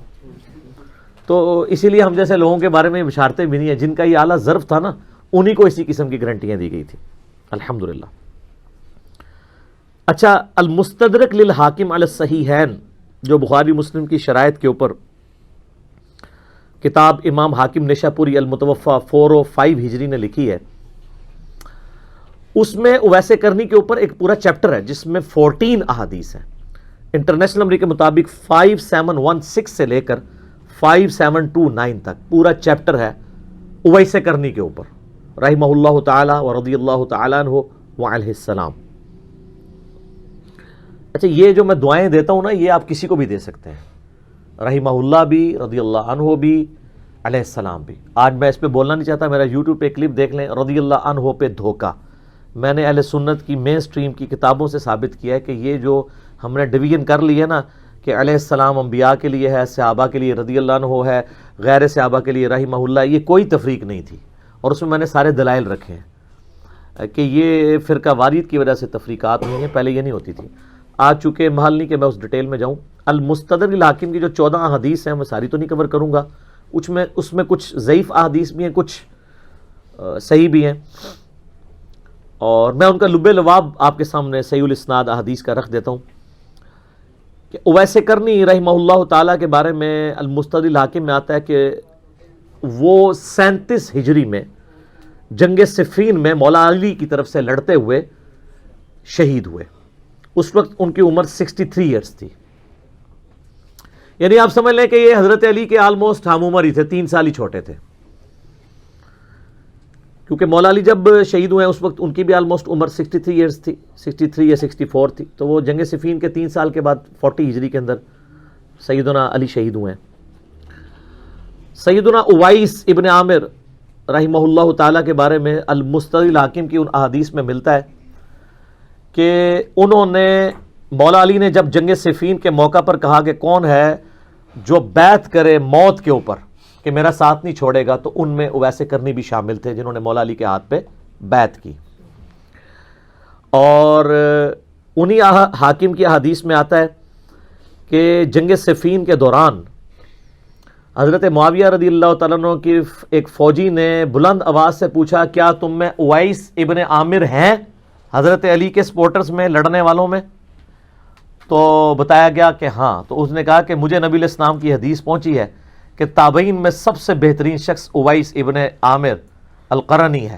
تو اسی لیے ہم جیسے لوگوں کے بارے میں بشارتیں بھی نہیں ہیں. جن کا یہ اعلیٰ ظرف تھا نا، انہی کو اسی قسم کی گارنٹیاں دی گئی تھی. الحمدللہ. اچھا، المستدرک للحاکم علی الصحیحین، جو بخاری مسلم کی شرائط کے اوپر کتاب امام حاکم نشاپوری المتوفا 405 ہجری نے لکھی ہے، اس میں اویس کرنی کے اوپر ایک پورا چیپٹر ہے جس میں 14 احادیث ہیں. انٹرنیشنل نمبر کے مطابق 5716 سے لے کر 5729 تک پورا چیپٹر ہے اویس کرنی کے اوپر، رحمہ اللہ تعالی و رضی اللہ تعالی عنہ وعلیہ السلام. اچھا، یہ جو میں دعائیں دیتا ہوں نا، یہ آپ کسی کو بھی دے سکتے ہیں، رحمہ اللہ بھی، رضی اللہ عنہ بھی، علیہ السلام بھی. آج میں اس پہ بولنا نہیں چاہتا، میرا یوٹیوب پہ کلپ دیکھ لیں، رضی اللہ عنہ پہ دھوکہ. میں نے اہل سنت کی مین سٹریم کی کتابوں سے ثابت کیا ہے کہ یہ جو ہم نے ڈویژن کر لی ہے نا، کہ علیہ السلام انبیاء کے لیے ہے، صحابہ کے لیے رضی اللہ عنہ ہے، غیر صحابہ کے لیے رحمہ اللہ، یہ کوئی تفریق نہیں تھی. اور اس میں نے سارے دلائل رکھے ہیں کہ یہ فرقہ واریت کی وجہ سے تفریقات نہیں ہیں، پہلے یہ نہیں ہوتی تھی. آج چونکہ محل نہیں کہ میں اس ڈیٹیل میں جاؤں. المستدرک للحاکم کی جو 14 احادیث ہیں، میں ساری تو نہیں کور کروں گا. اس میں کچھ ضعیف احادیث بھی ہیں، کچھ صحیح بھی ہیں، اور میں ان کا لب لباب آپ کے سامنے صحیح الاسناد احادیث کا رکھ دیتا ہوں. کہ اویس کرنی رحمہ اللہ تعالیٰ کے بارے میں المستدرک للحاکم میں آتا ہے کہ وہ 37 ہجری میں جنگ صفین میں مولا علی کی طرف سے لڑتے ہوئے شہید ہوئے. اس وقت ان کی عمر 63 ایئرس تھی. یعنی آپ سمجھ لیں کہ یہ حضرت علی کے آلموسٹ ہم عمر ہی تھے، 3 سال ہی چھوٹے تھے. کیونکہ مولا علی جب شہید ہوئے اس وقت ان کی بھی آلموسٹ عمر 63 ایئرس تھی، 63 یا 64 تھی. تو وہ جنگ صفین کے 3 سال کے بعد 40 ہجری کے اندر سیدنا علی شہید ہوئے ہیں. سیدنا اویس ابن عامر رحمہ اللہ تعالیٰ کے بارے میں المستدرک للحاکم کی ان احادیث میں ملتا ہے کہ انہوں نے، مولا علی نے جب جنگ صفین کے موقع پر کہا کہ کون ہے جو بیعت کرے موت کے اوپر کہ میرا ساتھ نہیں چھوڑے گا، تو ان میں اویس کرنی بھی شامل تھے جنہوں نے مولا علی کے ہاتھ پہ بیعت کی. اور انہی حاکم کی احادیث میں آتا ہے کہ جنگ صفین کے دوران حضرت معاویہ رضی اللہ تعالیٰ عنہ کی ایک فوجی نے بلند آواز سے پوچھا، کیا تم میں اویس ابن عامر ہیں حضرت علی کے سپورٹرز میں، لڑنے والوں میں؟ تو بتایا گیا کہ ہاں. تو اس نے کہا کہ مجھے نبی علیہ السلام کی حدیث پہنچی ہے کہ تابعین میں سب سے بہترین شخص اویس ابن عامر القرنی ہے.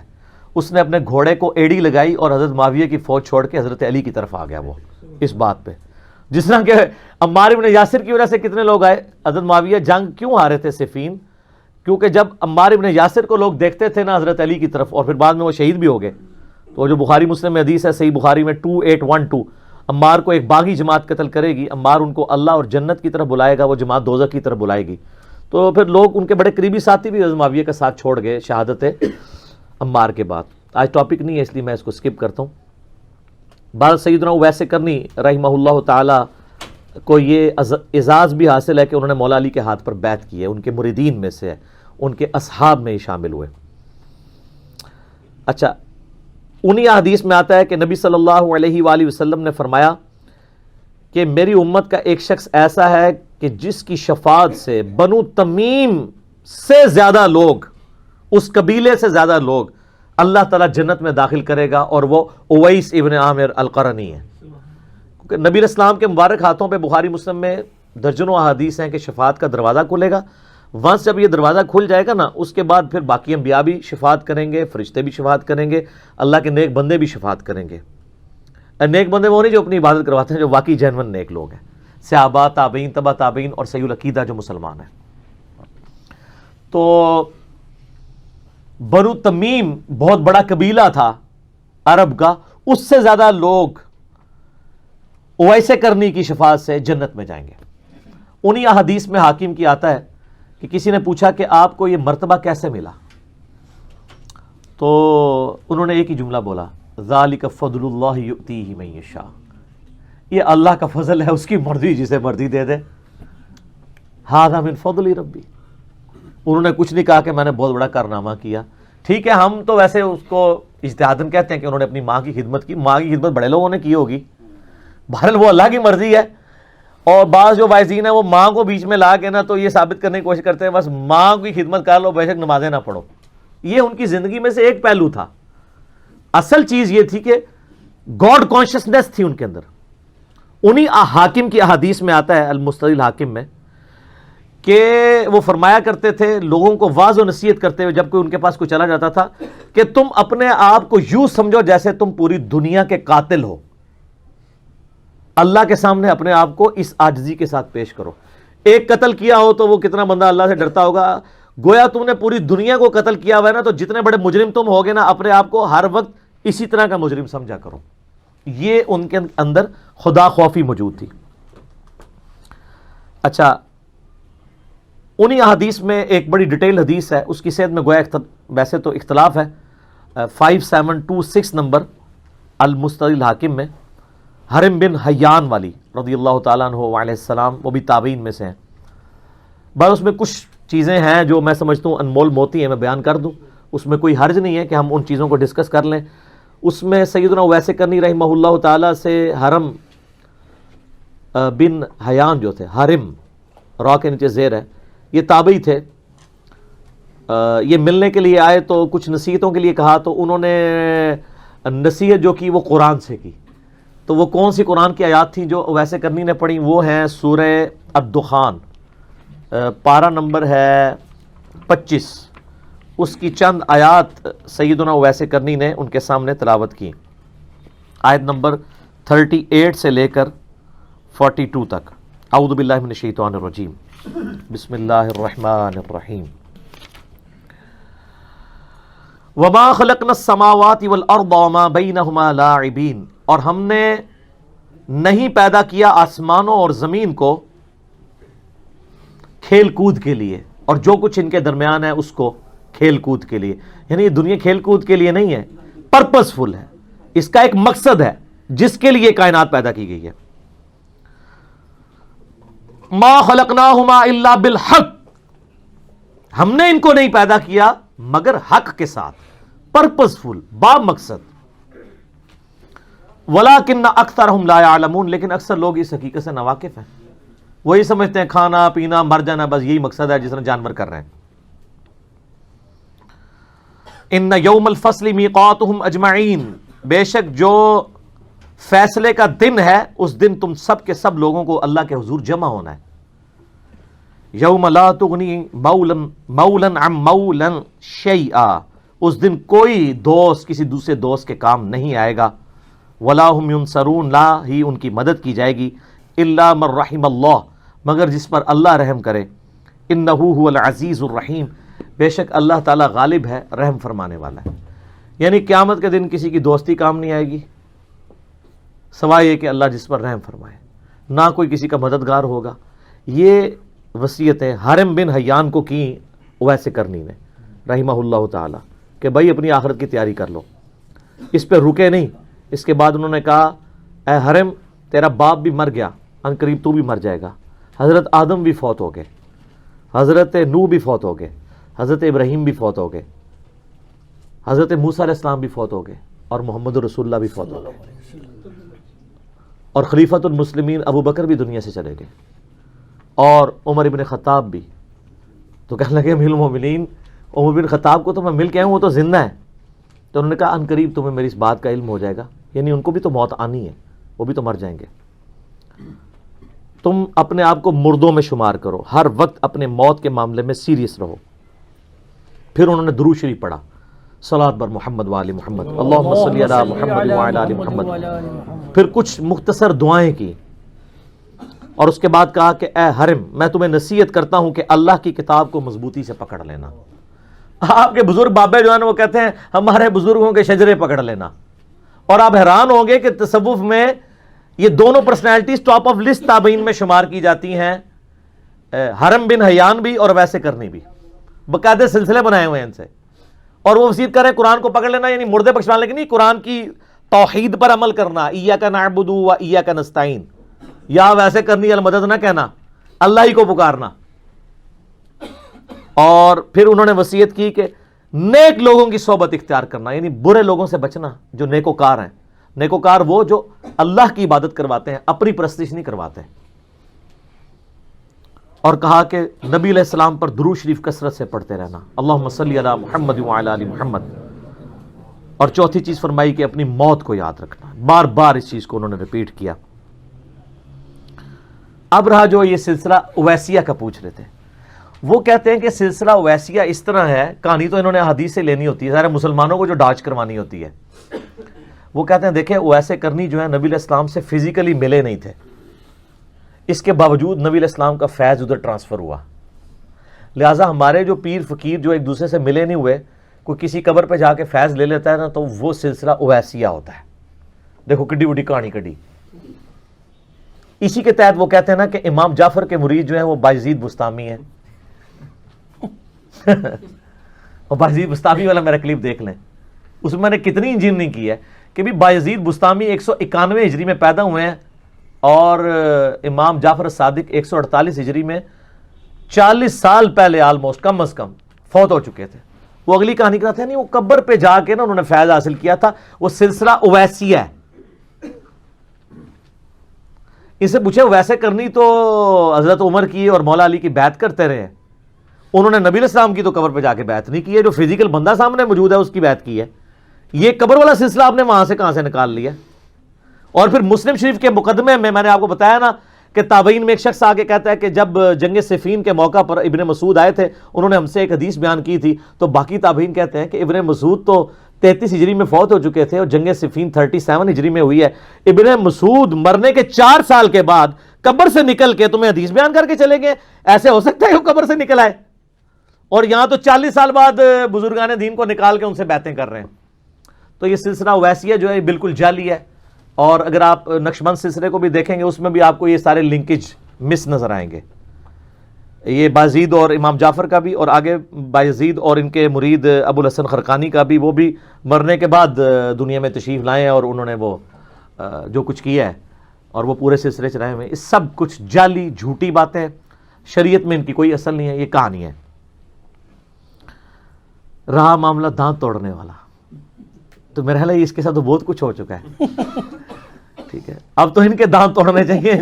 اس نے اپنے گھوڑے کو ایڑی لگائی اور حضرت معاویہ کی فوج چھوڑ کے حضرت علی کی طرف آ گیا. وہ اس بات پہ، جس طرح کہ عمار ابن یاسر کی وجہ سے کتنے لوگ آئے. حضرت معاویہ جنگ کیوں ہارے تھے صفین؟ کیونکہ جب عمار ابن یاسر کو لوگ دیکھتے تھے نا حضرت علی کی طرف، اور پھر بعد میں وہ شہید بھی ہو گئے. تو جو بخاری مسلم میں حدیث ہے، صحیح بخاری میں 2812، عمار کو ایک باغی جماعت قتل کرے گی، عمار ان کو اللہ اور جنت کی طرف بلائے گا، وہ جماعت دوزخ کی طرف بلائے گی. تو پھر لوگ، ان کے بڑے قریبی ساتھی بھی حضرت معاویہ کا ساتھ چھوڑ گئے شہادت عمار کے بعد. آج ٹاپک نہیں ہے اس لیے میں اس کو سکپ کرتا ہوں. بعد سیدنا اویس کرنی رحمہ اللہ تعالی کو یہ اعزاز بھی حاصل ہے کہ انہوں نے مولا علی کے ہاتھ پر بیعت کی ہے. ان کے مریدین میں سے ہے، ان کے اصحاب میں ہی شامل ہوئے. اچھا، انہی حدیث میں آتا ہے کہ نبی صلی اللہ علیہ وآلہ وسلم نے فرمایا کہ میری امت کا ایک شخص ایسا ہے کہ جس کی شفاعت سے بنو تمیم سے زیادہ لوگ، اس قبیلے سے زیادہ لوگ اللہ تعالیٰ جنت میں داخل کرے گا، اور وہ اویس ابن عامر القرنی ہے. کیونکہ نبی علیہ السلام کے مبارک ہاتھوں پہ بخاری مسلم میں درجنوں احادیث ہیں کہ شفاعت کا دروازہ کھلے گا. ونس جب یہ دروازہ کھل جائے گا نا، اس کے بعد پھر باقی انبیاء بھی شفاعت کریں گے، فرشتے بھی شفاعت کریں گے، اللہ کے نیک بندے بھی شفاعت کریں گے. نیک بندے وہ نہیں جو اپنی عبادت کرواتے ہیں، جو واقعی جینون نیک لوگ ہیں، صحابہ، تابعین، تبع تابعین اور صحیح العقیدہ جو مسلمان ہیں. تو بنو تمیم بہت بڑا قبیلہ تھا عرب کا، اس سے زیادہ لوگ اویسے کرنی کی شفاعت سے جنت میں جائیں گے. انہی احادیث میں حاکم کی آتا ہے کہ کسی نے پوچھا کہ آپ کو یہ مرتبہ کیسے ملا، تو انہوں نے ایک ہی جملہ بولا، ذالک فضل اللہ یؤتیہ من یشاء، یہ اللہ کا فضل ہے، اس کی مرضی جسے مرضی دے دے. ھذا من فضل ربی. انہوں نے کچھ نہیں کہا کہ میں نے بہت بڑا کارنامہ کیا. ٹھیک ہے، ہم تو ویسے اس کو اجتہاداً کہتے ہیں کہ انہوں نے اپنی ماں کی خدمت کی. ماں کی خدمت بڑے لوگوں نے کی ہوگی، بہرحال وہ اللہ کی مرضی ہے. اور بعض جو واعظین ہیں وہ ماں کو بیچ میں لا کے نا تو یہ ثابت کرنے کی کوشش کرتے ہیں بس ماں کی خدمت کر لو، بے شک نمازیں نہ پڑھو. یہ ان کی زندگی میں سے ایک پہلو تھا. اصل چیز یہ تھی کہ گاڈ کانشسنس تھی ان کے اندر. انہی حاکم کی احادیث میں آتا ہے المستدل حاکم میں کہ وہ فرمایا کرتے تھے لوگوں کو واعظ و نصیحت کرتے ہوئے جب کوئی ان کے پاس کوئی چلا جاتا تھا کہ تم اپنے آپ کو یوں سمجھو جیسے تم پوری دنیا کے قاتل ہو. اللہ کے سامنے اپنے آپ کو اس عاجزی کے ساتھ پیش کرو. ایک قتل کیا ہو تو وہ کتنا بندہ اللہ سے ڈرتا ہوگا. گویا تم نے پوری دنیا کو قتل کیا ہوا ہے نا، تو جتنے بڑے مجرم تم ہوگے نا، اپنے آپ کو ہر وقت اسی طرح کا مجرم سمجھا کرو. یہ ان کے اندر خدا خوفی موجود تھی. اچھا، انہی حدیث میں ایک بڑی ڈیٹیل حدیث ہے، اس کی صحت میں گویا ویسے تو اختلاف ہے. 5726 نمبر المستدل حاکم میں حرم بن حیان والی رضی اللہ تعالیٰ عنہ وعلیہ السلام، وہ بھی تابعین میں سے ہیں. بس اس میں کچھ چیزیں ہیں جو میں سمجھتا ہوں انمول موتی ہیں، میں بیان کر دوں. اس میں کوئی حرج نہیں ہے کہ ہم ان چیزوں کو ڈسکس کر لیں. اس میں سیدنا اویس کرنی رحمہ اللہ تعالیٰ سے حرم بن حیان جو تھے، حرم را کے نیچے زیر ہے، یہ تابعی تھے. یہ ملنے کے لیے آئے تو کچھ نصیحتوں کے لیے کہا، تو انہوں نے نصیحت جو کی وہ قرآن سے کی. تو وہ کون سی قرآن کی آیات تھیں جو اویس کرنی نے پڑھی؟ وہ ہیں سورہ الدخان، پارہ نمبر ہے 25. اس کی چند آیات سیدنا اویس کرنی نے ان کے سامنے تلاوت کی. آیت نمبر 38 سے لے کر 42 تک. اعوذ باللہ من الشیطان الرجیم، بسم اللہ الرحمن الرحیم. وما خلقنا السماوات والارض وما بینہما لاعبین، اور ہم نے نہیں پیدا کیا آسمانوں اور زمین کو کھیل کود کے لیے، اور جو کچھ ان کے درمیان ہے اس کو کھیل کود کے لیے. یعنی یہ دنیا کھیل کود کے لیے نہیں ہے، پرپس فل ہے. اس کا ایک مقصد ہے جس کے لیے کائنات پیدا کی گئی ہے. ما خلقناہما الا بالحق، ہم نے ان کو نہیں پیدا کیا مگر حق کے ساتھ، پرپس فل، با مقصد. وَلَٰكِنَّ أَكْثَرَهُمْ لَا يَعْلَمُونَ، لیکن اکثر لوگ اس حقیقت سے ناواقف ہیں. وہی سمجھتے ہیں کھانا پینا مر جانا بس یہی مقصد ہے، جس طرح جانور کر رہے ہیں. إِنَّ يَوْمَ الْفَصْلِ مِيقَاتُهُمْ أَجْمَعِينَ، بے شک جو فیصلے کا دن ہے اس دن تم سب کے سب لوگوں کو اللہ کے حضور جمع ہونا ہے. یوم لا تغنی مولا عن مولا شیئا، اس دن کوئی دوست کسی دوسرے دوست کے کام نہیں آئے گا. ولا هم ينصرون، لا ہی ان کی مدد کی جائے گی. الا من رحم اللہ، مگر جس پر اللہ رحم کرے. انہ هو العزیز الرحیم، بے شک اللہ تعالی غالب ہے، رحم فرمانے والا ہے. یعنی قیامت کے دن کسی کی دوستی کام نہیں آئے گی سوائے یہ کہ اللہ جس پر رحم فرمائے. نہ کوئی کسی کا مددگار ہوگا. یہ وصیتیں حرم بن حیان کو کی اویس کرنی نے رحمہ اللہ تعالی کہ بھائی اپنی آخرت کی تیاری کر لو. اس پہ رکے نہیں. اس کے بعد انہوں نے کہا اے حرم، تیرا باپ بھی مر گیا، ان قریب تو بھی مر جائے گا. حضرت آدم بھی فوت ہو گئے، حضرت نوح بھی فوت ہو گئے، حضرت ابراہیم بھی فوت ہو گئے، حضرت موسیٰ علیہ السلام بھی فوت ہو گئے، اور محمد رسول اللہ بھی فوت ہو گئے، اور خلیفۃ المسلمین ابو بکر بھی دنیا سے چلے گئے، اور عمر ابن خطاب بھی. تو کہنے لگے امیر المومنین عمر بن خطاب کو تو میں مل کے آیا ہوں، وہ تو زندہ ہے. تو انہوں نے کہا ان قریب تمہیں میری اس بات کا علم ہو جائے گا، یعنی ان کو بھی تو موت آنی ہے، وہ بھی تو مر جائیں گے. تم اپنے آپ کو مردوں میں شمار کرو، ہر وقت اپنے موت کے معاملے میں سیریس رہو. پھر انہوں نے درود شریف پڑھا، صلاۃ بر محمد و آل محمد، اللہم صلی علی محمد و علی آل محمد. پھر کچھ مختصر دعائیں کی، اور اس کے بعد کہا کہ اے حرم، میں تمہیں نصیحت کرتا ہوں کہ اللہ کی کتاب کو مضبوطی سے پکڑ لینا. آپ کے بزرگ بابے جو ہیں وہ کہتے ہیں ہمارے بزرگوں کے شجرے پکڑ لینا. اور آپ حیران ہوں گے کہ تصوف میں یہ دونوں پرسنالٹیز ٹاپ آف لسٹ تابعین میں شمار کی جاتی ہیں، حرم بن حیان بھی اور ویسے کرنی بھی، باقاعدہ سلسلے بنائے ہوئے ہیں ان سے. اور وہ وصیت کر رہے ہیں قرآن کو پکڑ لینا، یعنی مردے بخشوانے، لیکن نہیں، قرآن کی توحید پر عمل کرنا، ایاک نعبد و ایاک نستعین، یا ویسے کرنی المدد نہ کہنا، اللہ ہی کو پکارنا. اور پھر انہوں نے وصیت کی کہ نیک لوگوں کی صحبت اختیار کرنا، یعنی برے لوگوں سے بچنا جو نیکوکار ہیں. نیکوکار وہ جو اللہ کی عبادت کرواتے ہیں، اپنی پرستش نہیں کرواتے. اور کہا کہ نبی علیہ السلام پر درود شریف کثرت سے پڑھتے رہنا، اللہم صلی علی محمد و علی آل محمد. اور چوتھی چیز فرمائی کہ اپنی موت کو یاد رکھنا. بار بار اس چیز کو انہوں نے ریپیٹ کیا. اب رہا جو یہ سلسلہ اویسیہ کا پوچھ رہے تھے، وہ کہتے ہیں کہ سلسلہ اویسیہ اس طرح ہے، کہانی تو انہوں نے حدیث سے لینی ہوتی ہے، سارے مسلمانوں کو جو ڈاج کروانی ہوتی ہے. وہ کہتے ہیں دیکھیں اویسے کرنی جو ہے نبی علیہ السلام سے فزیکلی ملے نہیں تھے، اس کے باوجود نبی علیہ السلام کا فیض ادھر ٹرانسفر ہوا. لہٰذا ہمارے جو پیر فقیر جو ایک دوسرے سے ملے نہیں ہوئے، کوئی کسی قبر پہ جا کے فیض لے لیتا ہے نا، تو وہ سلسلہ اویسیہ ہوتا ہے. دیکھو کڈی وڈی کہانی کڈی. اسی کے تحت وہ کہتے ہیں نا کہ امام جعفر کے مرید جو ہیں وہ بایزید بستامی ہیں. اور بایزید بستامی والا میرا کلپ دیکھ لیں، اس میں میں نے کتنی انجین نہیں کی ہے کہ بھی بایزید بستامی 191 ہجری میں پیدا ہوئے ہیں، اور امام جعفر صادق 148 ہجری میں 40 سال پہلے آلموسٹ کم از کم فوت ہو چکے تھے. وہ اگلی کہانی کراتے ہیں نہیں، وہ قبر پہ جا کے نا انہوں نے فیض حاصل کیا تھا. وہ سلسلہ اویسیہ ہے. اس سے پوچھے ویسے کرنی تو حضرت عمر کی اور مولا علی کی بیعت کرتے رہے، انہوں نے نبی علیہ السلام کی تو قبر پہ جا کے بیعت نہیں کی ہے، جو فزیکل بندہ سامنے موجود ہے اس کی بیعت کی ہے. یہ قبر والا سلسلہ آپ نے وہاں سے کہاں سے نکال لیا؟ اور پھر مسلم شریف کے مقدمے میں نے آپ کو بتایا نا کہ تابعین میں ایک شخص آگے کہتا ہے کہ جب جنگ صفین کے موقع پر ابن مسعود آئے تھے، انہوں نے ہم سے ایک حدیث بیان کی تھی، تو باقی تابعین کہتے ہیں کہ ابن مسعود تو 33 ہجری میں فوت ہو چکے تھے اور جنگ صفین 37 ہجری میں ہوئی ہے. ابن مسعود مرنے کے 4 سال کے بعد قبر سے نکل کے تمہیں حدیث بیان کر کے چلے گئے. ایسے ہو سکتا ہے کہ وہ قبر سے نکل آئے؟ اور یہاں تو 40 سال بعد بزرگان دین کو نکال کے ان سے باتیں کر رہے ہیں. تو یہ سلسلہ اویسیہ جو ہے بالکل جعلی ہے. اور اگر آپ نقشبند سلسلے کو بھی دیکھیں گے، اس میں بھی آپ کو یہ سارے لنکیج مس نظر آئیں گے. یہ بایزید اور امام جعفر کا بھی، اور آگے بایزید اور ان کے مرید ابو الحسن خرقانی کا بھی، وہ بھی مرنے کے بعد دنیا میں تشریف لائے اور انہوں نے وہ جو کچھ کیا ہے اور وہ پورے سلسلے چلائے ہوئے. یہ سب کچھ جعلی جھوٹی باتیں، شریعت میں ان کی کوئی اصل نہیں ہے، یہ کہانی ہے. رہا معاملہ دانت توڑنے والا، تو میرا خیال ہے اس کے ساتھ تو بہت کچھ ہو چکا ہے. ٹھیک ہے، اب تو ان کے دانت توڑنے چاہیے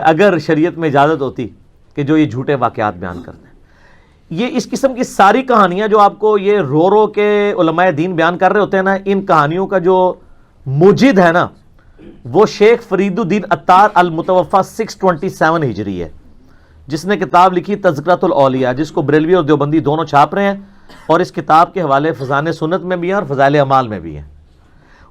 اگر شریعت میں اجازت ہوتی کہ جو یہ جھوٹے واقعات بیان کرتے ہیں. یہ اس قسم کی ساری کہانیاں جو آپ کو یہ رو کے علماء دین بیان کر رہے ہوتے ہیں نا، ان کہانیوں کا جو موجد ہے نا وہ شیخ فرید الدین عطار المتوفا 627 ہجری ہے، جس نے کتاب لکھی تذکرۃ الاولیاء، جس کو بریلوی اور دیوبندی دونوں چھاپ رہے ہیں، اور اس کتاب کے حوالے فضائل سنت میں بھی ہیں اور فضائل اعمال میں بھی ہیں.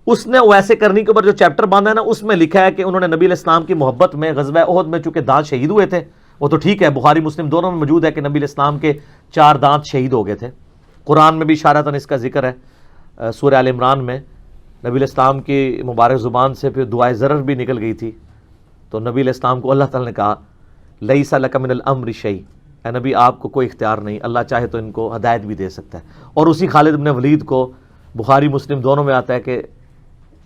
اس نے ویسے کرنی کے اوپر جو چیپٹر باندھا ہے نا، اس میں لکھا ہے کہ انہوں نے نبی علیہ السلام کی محبت میں غزوہ احد میں چونکہ دانت شہید ہوئے تھے، وہ تو ٹھیک ہے، بخاری مسلم دونوں میں موجود ہے کہ نبی علیہ السلام کے 4 دانت شہید ہو گئے تھے. قرآن میں بھی اشارتاً اس کا ذکر ہے. سورہ آل عمران میں نبی علیہ السلام کی مبارک زبان سے پھر دعائے ضرر بھی نکل گئی تھی، تو نبی علیہ السلام کو اللہ تعالیٰ نے کہا لیس لک من الامر شیء، اے نبی آپ کو کوئی اختیار نہیں، اللہ چاہے تو ان کو ہدایت بھی دے سکتا ہے. اور اسی خالد بن ولید کو بخاری مسلم دونوں میں آتا ہے کہ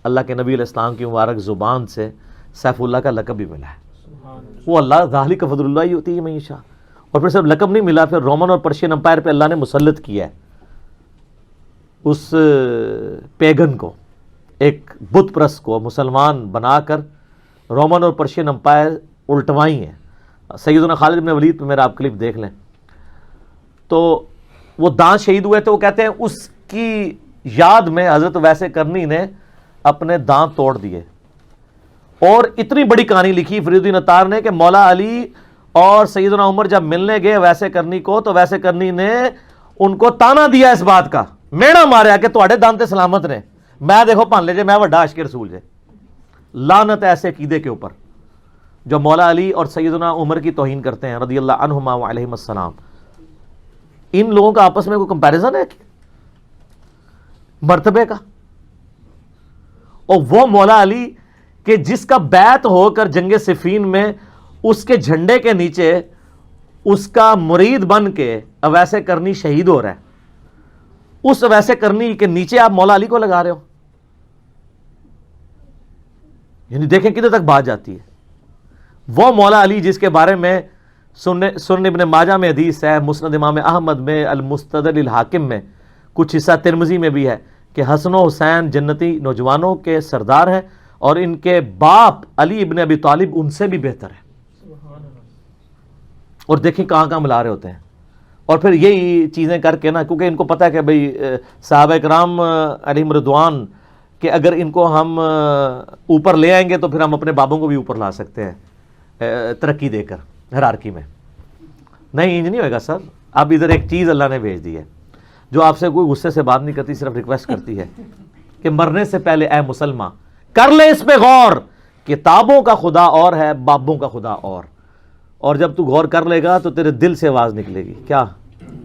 اللہ کے نبی علیہ السلام کی مبارک زبان سے سیف اللہ کا لقب بھی ملا ہے. وہ اللہ ذالک فضل اللہ یؤتیہ من یشاء. اور پھر صرف لقب نہیں ملا، پھر رومن اور پرشین امپائر پہ اللہ نے مسلط کیا ہے اس پیگن کو ایک بت پرست کو مسلمان بنا کر رومن اور پرشین امپائر الٹوائی ہیں۔ سیدنا خالد بن ولید پہ میرا آپ کلپ دیکھ لیں، تو وہ دانت شہید ہوئے تھے، وہ کہتے ہیں اس کی یاد میں حضرت ویسے کرنی نے اپنے دانت توڑ دیے، اور اتنی بڑی کہانی لکھی فرید الدین عطار نے کہ مولا علی اور سیدنا عمر جب ملنے گئے ویسے کرنی کو، تو ویسے کرنی نے ان کو تانا دیا اس بات کا، میڑا ماریا کہ تواڈے دانت سلامت نے، میں دیکھو پن لے جے میں وڈا عاشق رسول جے۔ لعنت ایسے عقیدے کے اوپر جو مولا علی اور سیدنا عمر کی توہین کرتے ہیں رضی اللہ عنہما وعلیہم السلام۔ ان لوگوں کا آپس میں کوئی کمپیریزن ہے مرتبے کا؟ اور وہ مولا علی کہ جس کا بیعت ہو کر جنگ صفین میں اس کے جھنڈے کے نیچے اس کا مرید بن کے اویسے کرنی شہید ہو رہا ہے، اس اویسے کرنی کے نیچے آپ مولا علی کو لگا رہے ہو، یعنی دیکھیں کدھر تک بات جاتی ہے۔ وہ مولا علی جس کے بارے میں سنن ابن ماجہ میں حدیث ہے، مسند امام احمد میں، المستدرک الحاکم میں، کچھ حصہ ترمذی میں بھی ہے کہ حسن و حسین جنتی نوجوانوں کے سردار ہیں، اور ان کے باپ علی ابن ابی طالب ان سے بھی بہتر ہے۔ اور دیکھیں کہاں کہاں ملا رہے ہوتے ہیں، اور پھر یہی چیزیں کر کے نا، کیونکہ ان کو پتہ ہے کہ بھئی صحابہ کرام علیہم رضوان کہ اگر ان کو ہم اوپر لے آئیں گے تو پھر ہم اپنے بابوں کو بھی اوپر لا سکتے ہیں ترقی دے کر ہرارکی میں۔ نہیں، انج نہیں ہوئے گا سر۔ اب ادھر ایک چیز اللہ نے بھیج دی ہے جو آپ سے کوئی غصے سے بات نہیں کرتی، صرف ریکویسٹ کرتی ہے کہ مرنے سے پہلے اے مسلمان کر لے اس پہ غور، کتابوں کا خدا اور ہے، بابوں کا خدا اور جب تو غور کر لے گا تو تیرے دل سے آواز نکلے گی کیا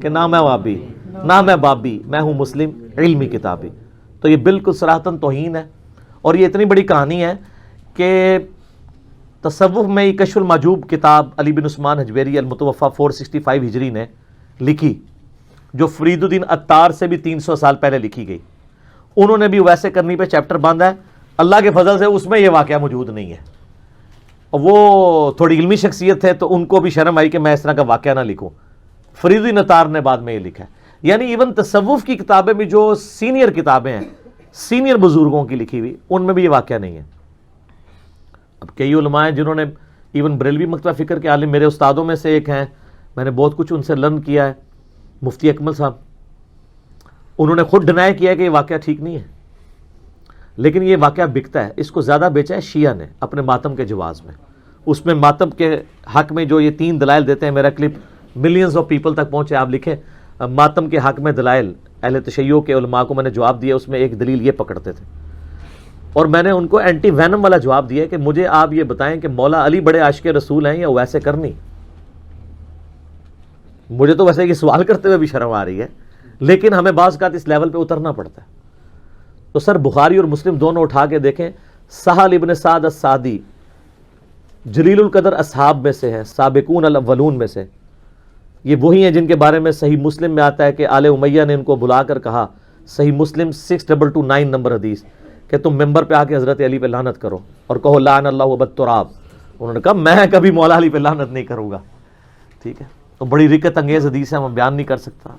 کہ نہ میں وابی نہ میں بابی، میں ہوں مسلم علمی کتابی۔ تو یہ بالکل صراحتاً توہین ہے، اور یہ اتنی بڑی کہانی ہے کہ تصوف میں یہ کشف المحجوب کتاب علی بن عثمان حجویری المتوفا 465 ہجری نے لکھی، جو فرید الدین عطار سے بھی 300 سال پہلے لکھی گئی، انہوں نے بھی ویسے کرنی پہ چیپٹر باندھا ہے، اللہ کے فضل سے اس میں یہ واقعہ موجود نہیں ہے۔ وہ تھوڑی علمی شخصیت تھے تو ان کو بھی شرم آئی کہ میں اس طرح کا واقعہ نہ لکھوں، فرید الدین عطار نے بعد میں یہ لکھا ہے۔ یعنی ایون تصوف کی کتابیں بھی جو سینئر کتابیں ہیں، سینئر بزرگوں کی لکھی ہوئی، ان میں بھی یہ واقعہ نہیں ہے۔ اب کئی علماء ہیں جنہوں نے ایون بریلوی مکتبہ فکر کے عالم میرے استادوں میں سے ایک ہیں، میں نے بہت کچھ ان سے لرن کیا ہے، مفتی اکمل صاحب، انہوں نے خود ڈینائی کیا ہے کہ یہ واقعہ ٹھیک نہیں ہے، لیکن یہ واقعہ بکتا ہے۔ اس کو زیادہ بیچا ہے شیعہ نے اپنے ماتم کے جواز میں، اس میں ماتم کے حق میں جو یہ 3 دلائل دیتے ہیں، میرا کلپ ملینز آف پیپل تک پہنچے، آپ لکھیں ماتم کے حق میں دلائل، اہل تشیع کے علماء کو میں نے جواب دیا، اس میں ایک دلیل یہ پکڑتے تھے، اور میں نے ان کو اینٹی وینم والا جواب دیا کہ مجھے آپ یہ بتائیں کہ مولا علی بڑے عاشق رسول ہیں یا ویسے کرنی؟ مجھے تو ویسے یہ سوال کرتے ہوئے بھی شرم آ رہی ہے، لیکن ہمیں بعض اوقات اس لیول پہ اترنا پڑتا ہے۔ تو سر بخاری اور مسلم دونوں اٹھا کے دیکھیں، سہل ابن سعد السعدی جلیل القدر اصحاب میں سے ہیں، سابقون الاولون میں سے، یہ وہی ہیں جن کے بارے میں صحیح مسلم میں آتا ہے کہ آل امیہ نے ان کو بلا کر کہا، صحیح مسلم 6229 نمبر حدیث، کہ تم ممبر پہ آ کے حضرت علی پہ لعنت کرو اور کہو لعن اللہ ابا التراب۔ انہوں نے کہا میں کبھی مولا علی پہ لعنت نہیں کروں گا، ٹھیک ہے؟ تو بڑی رکت انگیز حدیث ہے، میں بیان نہیں کر سکتا،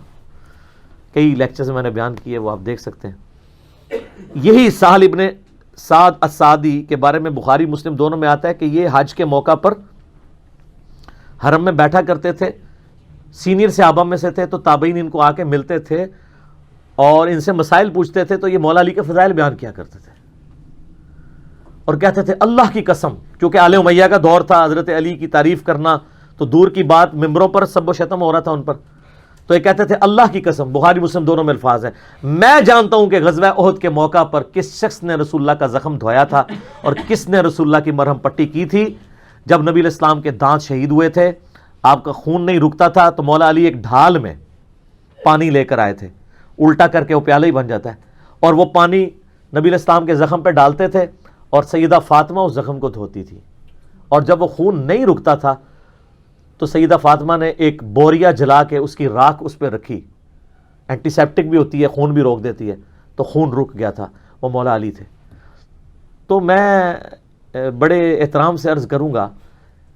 کئی لیکچرز میں نے بیان کیے، وہ آپ دیکھ سکتے ہیں۔ یہی سہل ابن سعد السعدی کے بارے میں بخاری مسلم دونوں میں آتا ہے کہ یہ حج کے موقع پر حرم میں بیٹھا کرتے تھے، سینئر صحابہ میں سے تھے، تو تابعین ان کو آ کے ملتے تھے اور ان سے مسائل پوچھتے تھے، تو یہ مولا علی کے فضائل بیان کیا کرتے تھے اور کہتے تھے اللہ کی قسم، کیونکہ آل امیہ کا دور تھا، حضرت علی کی تعریف کرنا تو دور کی بات، ممبروں پر سب و شتم ہو رہا تھا ان پر، تو یہ کہتے تھے اللہ کی قسم، بخاری مسلم دونوں میں الفاظ ہیں، میں جانتا ہوں کہ غزوہ احد کے موقع پر کس شخص نے رسول اللہ کا زخم دھویا تھا اور کس نے رسول اللہ کی مرہم پٹی کی تھی۔ جب نبی علیہ السلام کے دانت شہید ہوئے تھے، آپ کا خون نہیں رکتا تھا، تو مولا علی ایک ڈھال میں پانی لے کر آئے تھے، الٹا کر کے وہ پیالہ ہی بن جاتا ہے، اور وہ پانی نبی علیہ السلام کے زخم پہ ڈالتے تھے اور سیدہ فاطمہ اس زخم کو دھوتی تھی، اور جب وہ خون نہیں رکتا تھا تو سیدہ فاطمہ نے ایک بوریا جلا کے اس کی راکھ اس پہ رکھی، اینٹی سیپٹک بھی ہوتی ہے، خون بھی روک دیتی ہے، تو خون رک گیا تھا، وہ مولا علی تھے۔ تو میں بڑے احترام سے عرض کروں گا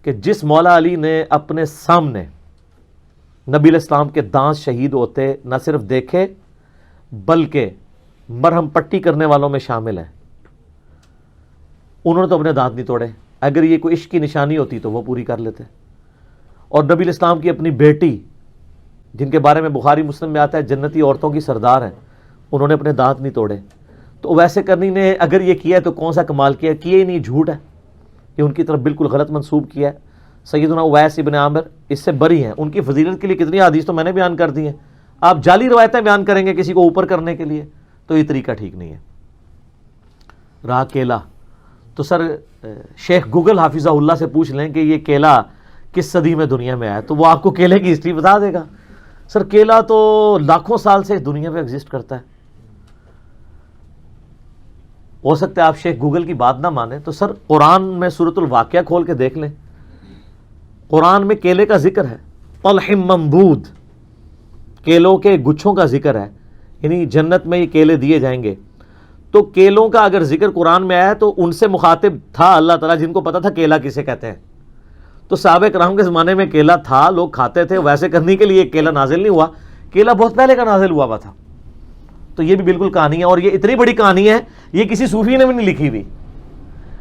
کہ جس مولا علی نے اپنے سامنے نبی علیہ السلام کے دانت شہید ہوتے نہ صرف دیکھے بلکہ مرہم پٹی کرنے والوں میں شامل ہیں، انہوں نے تو اپنے دانت نہیں توڑے. اگر یہ کوئی عشق کی نشانی ہوتی تو وہ پوری کر لیتے. اور نبی علیہ السلام کی اپنی بیٹی جن کے بارے میں بخاری مسلم میں آتا ہے جنتی عورتوں کی سردار ہیں, انہوں نے اپنے دانت نہیں توڑے. تو اویس قرنی نے اگر یہ کیا ہے تو کون سا کمال کیا ہے؟ کیا ہی نہیں, جھوٹ ہے, یہ ان کی طرف بالکل غلط منسوب کیا ہے. سیدنا اویس ابن عامر اس سے بری ہیں. ان کی فضیلت کے لیے کتنی حدیث تو میں نے بیان کر دی ہیں. آپ جعلی روایتیں بیان کریں گے کسی کو اوپر کرنے کے لیے, تو یہ طریقہ ٹھیک نہیں ہے. رہا کیلا, تو سر شیخ گوگل حافظہ اللہ سے پوچھ لیں کہ یہ کیلا کس صدی میں دنیا میں آیا, تو وہ آپ کو کیلے کی ہسٹری بتا دے گا. سر کیلا تو لاکھوں سال سے دنیا میں ایگزسٹ کرتا ہے. ہو سکتا ہے آپ شیخ گوگل کی بات نہ مانیں, تو سر قرآن میں سورۃ الواقعہ کھول کے دیکھ لیں, قرآن میں کیلے کا ذکر ہے. طلح منضود, کیلوں کے گچھوں کا ذکر ہے, یعنی جنت میں یہ کیلے دیے جائیں گے. تو کیلوں کا اگر ذکر قرآن میں آیا تو ان سے مخاطب تھا اللہ تعالیٰ, جن کو پتا تھا کیلا کسے کہتے ہیں. تو صحابہ کرام کے زمانے میں کیلا تھا, لوگ کھاتے تھے. ویسے کرنے کے لیے کیلا نازل نہیں ہوا, کیلا بہت پہلے کا نازل ہوا تھا. تو یہ بھی بالکل کہانی ہے, اور یہ اتنی بڑی کہانی ہے یہ کسی صوفی نے بھی نہیں لکھی ہوئی.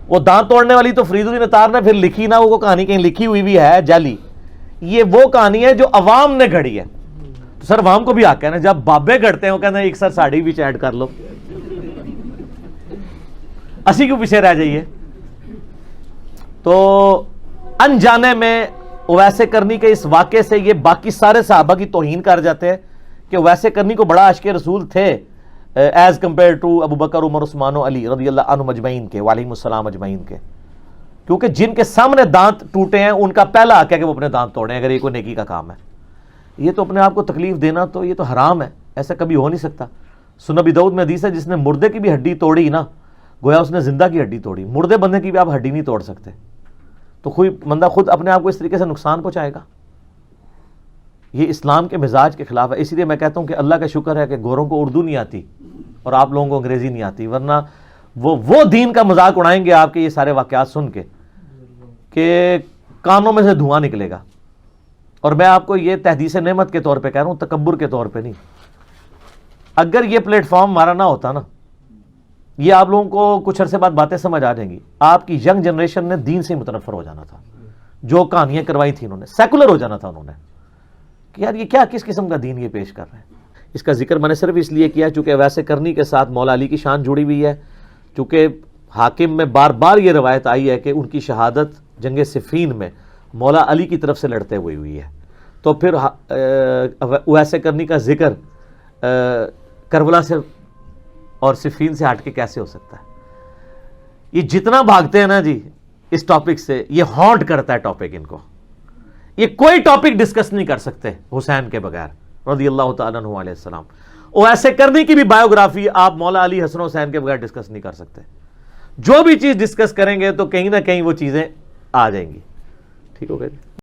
وہ دانت توڑنے والی تو فرید الدین اطہار نے پھر لکھی نہ, وہ کہانی کہیں لکھی ہوئی بھی ہے جعلی. یہ وہ کہانی ہے جو عوام نے گھڑی ہے. تو سر عوام کو بھی حق ہے نا, جب بابے گھڑتے ہیں وہ کہتے ہیں ایک سر ساڑی بھی ایڈ کر لو, اسی کیوں پیچھے رہ جائیے. تو انجانے میں اویس قرنی کے اس واقعے سے یہ باقی سارے صحابہ کی توہین کر جاتے ہیں کہ اویس قرنی کو بڑا عاشق رسول تھے ایز کمپیئر ٹو ابو بکر, عمر, عثمان و علی رضی اللہ عنہم اجمعین کے, وعلیہم السلام اجمعین کے. کیونکہ جن کے سامنے دانت ٹوٹے ہیں ان کا پہلا حق ہے کہ وہ اپنے دانت توڑیں, اگر یہ کوئی نیکی کا کام ہے. یہ تو اپنے آپ کو تکلیف دینا تو یہ تو حرام ہے, ایسا کبھی ہو نہیں سکتا. سنن ابی داؤد میں حدیث ہے جس نے مردے کی بھی ہڈی توڑی نا, گویا اس نے زندہ کی ہڈی توڑی. مردے بندے کی بھی آپ ہڈی نہیں توڑ سکتے. تو کوئی بندہ خود اپنے آپ کو اس طریقے سے نقصان پہنچائے گا, یہ اسلام کے مزاج کے خلاف ہے. اسی لیے میں کہتا ہوں کہ اللہ کا شکر ہے کہ گوروں کو اردو نہیں آتی اور آپ لوگوں کو انگریزی نہیں آتی, ورنہ وہ دین کا مذاق اڑائیں گے آپ کے یہ سارے واقعات سن کے کہ کانوں میں سے دھواں نکلے گا. اور میں آپ کو یہ تحدیث نعمت کے طور پہ کہہ رہا ہوں, تکبر کے طور پہ نہیں. اگر یہ پلیٹ فارم ہمارا نہ ہوتا نا, یہ آپ لوگوں کو کچھ عرصے بعد باتیں سمجھ آ جائیں گی. آپ کی ینگ جنریشن نے دین سے متنفر ہو جانا تھا, جو کہانیاں کروائی تھیں انہوں نے, سیکولر ہو جانا تھا انہوں نے کہ یار یہ کیا کس قسم کا دین یہ پیش کر رہے ہیں. اس کا ذکر میں نے صرف اس لیے کیا چونکہ اویس قرنی کے ساتھ مولا علی کی شان جڑی ہوئی ہے, چونکہ حاکم میں بار بار یہ روایت آئی ہے کہ ان کی شہادت جنگ صفین میں مولا علی کی طرف سے لڑتے ہوئے ہوئی ہے. تو پھر اویس قرنی کا ذکر کربلا سے اور صفین سے ہٹ کے کیسے ہو سکتا ہے؟ یہ جتنا بھاگتے ہیں نا جی اس ٹاپک سے, یہ ہانٹ کرتا ہے ٹاپک ان کو. یہ کوئی ٹاپک ڈسکس نہیں کر سکتے حسین کے بغیر رضی اللہ تعالیٰ عنہ علیہ السلام. اویس قرنی کی بھی بایوگرافی آپ مولا علی حسن حسین کے بغیر ڈسکس نہیں کر سکتے. جو بھی چیز ڈسکس کریں گے تو کہیں نہ کہیں وہ چیزیں آ جائیں گی. ٹھیک ہو گیا جی.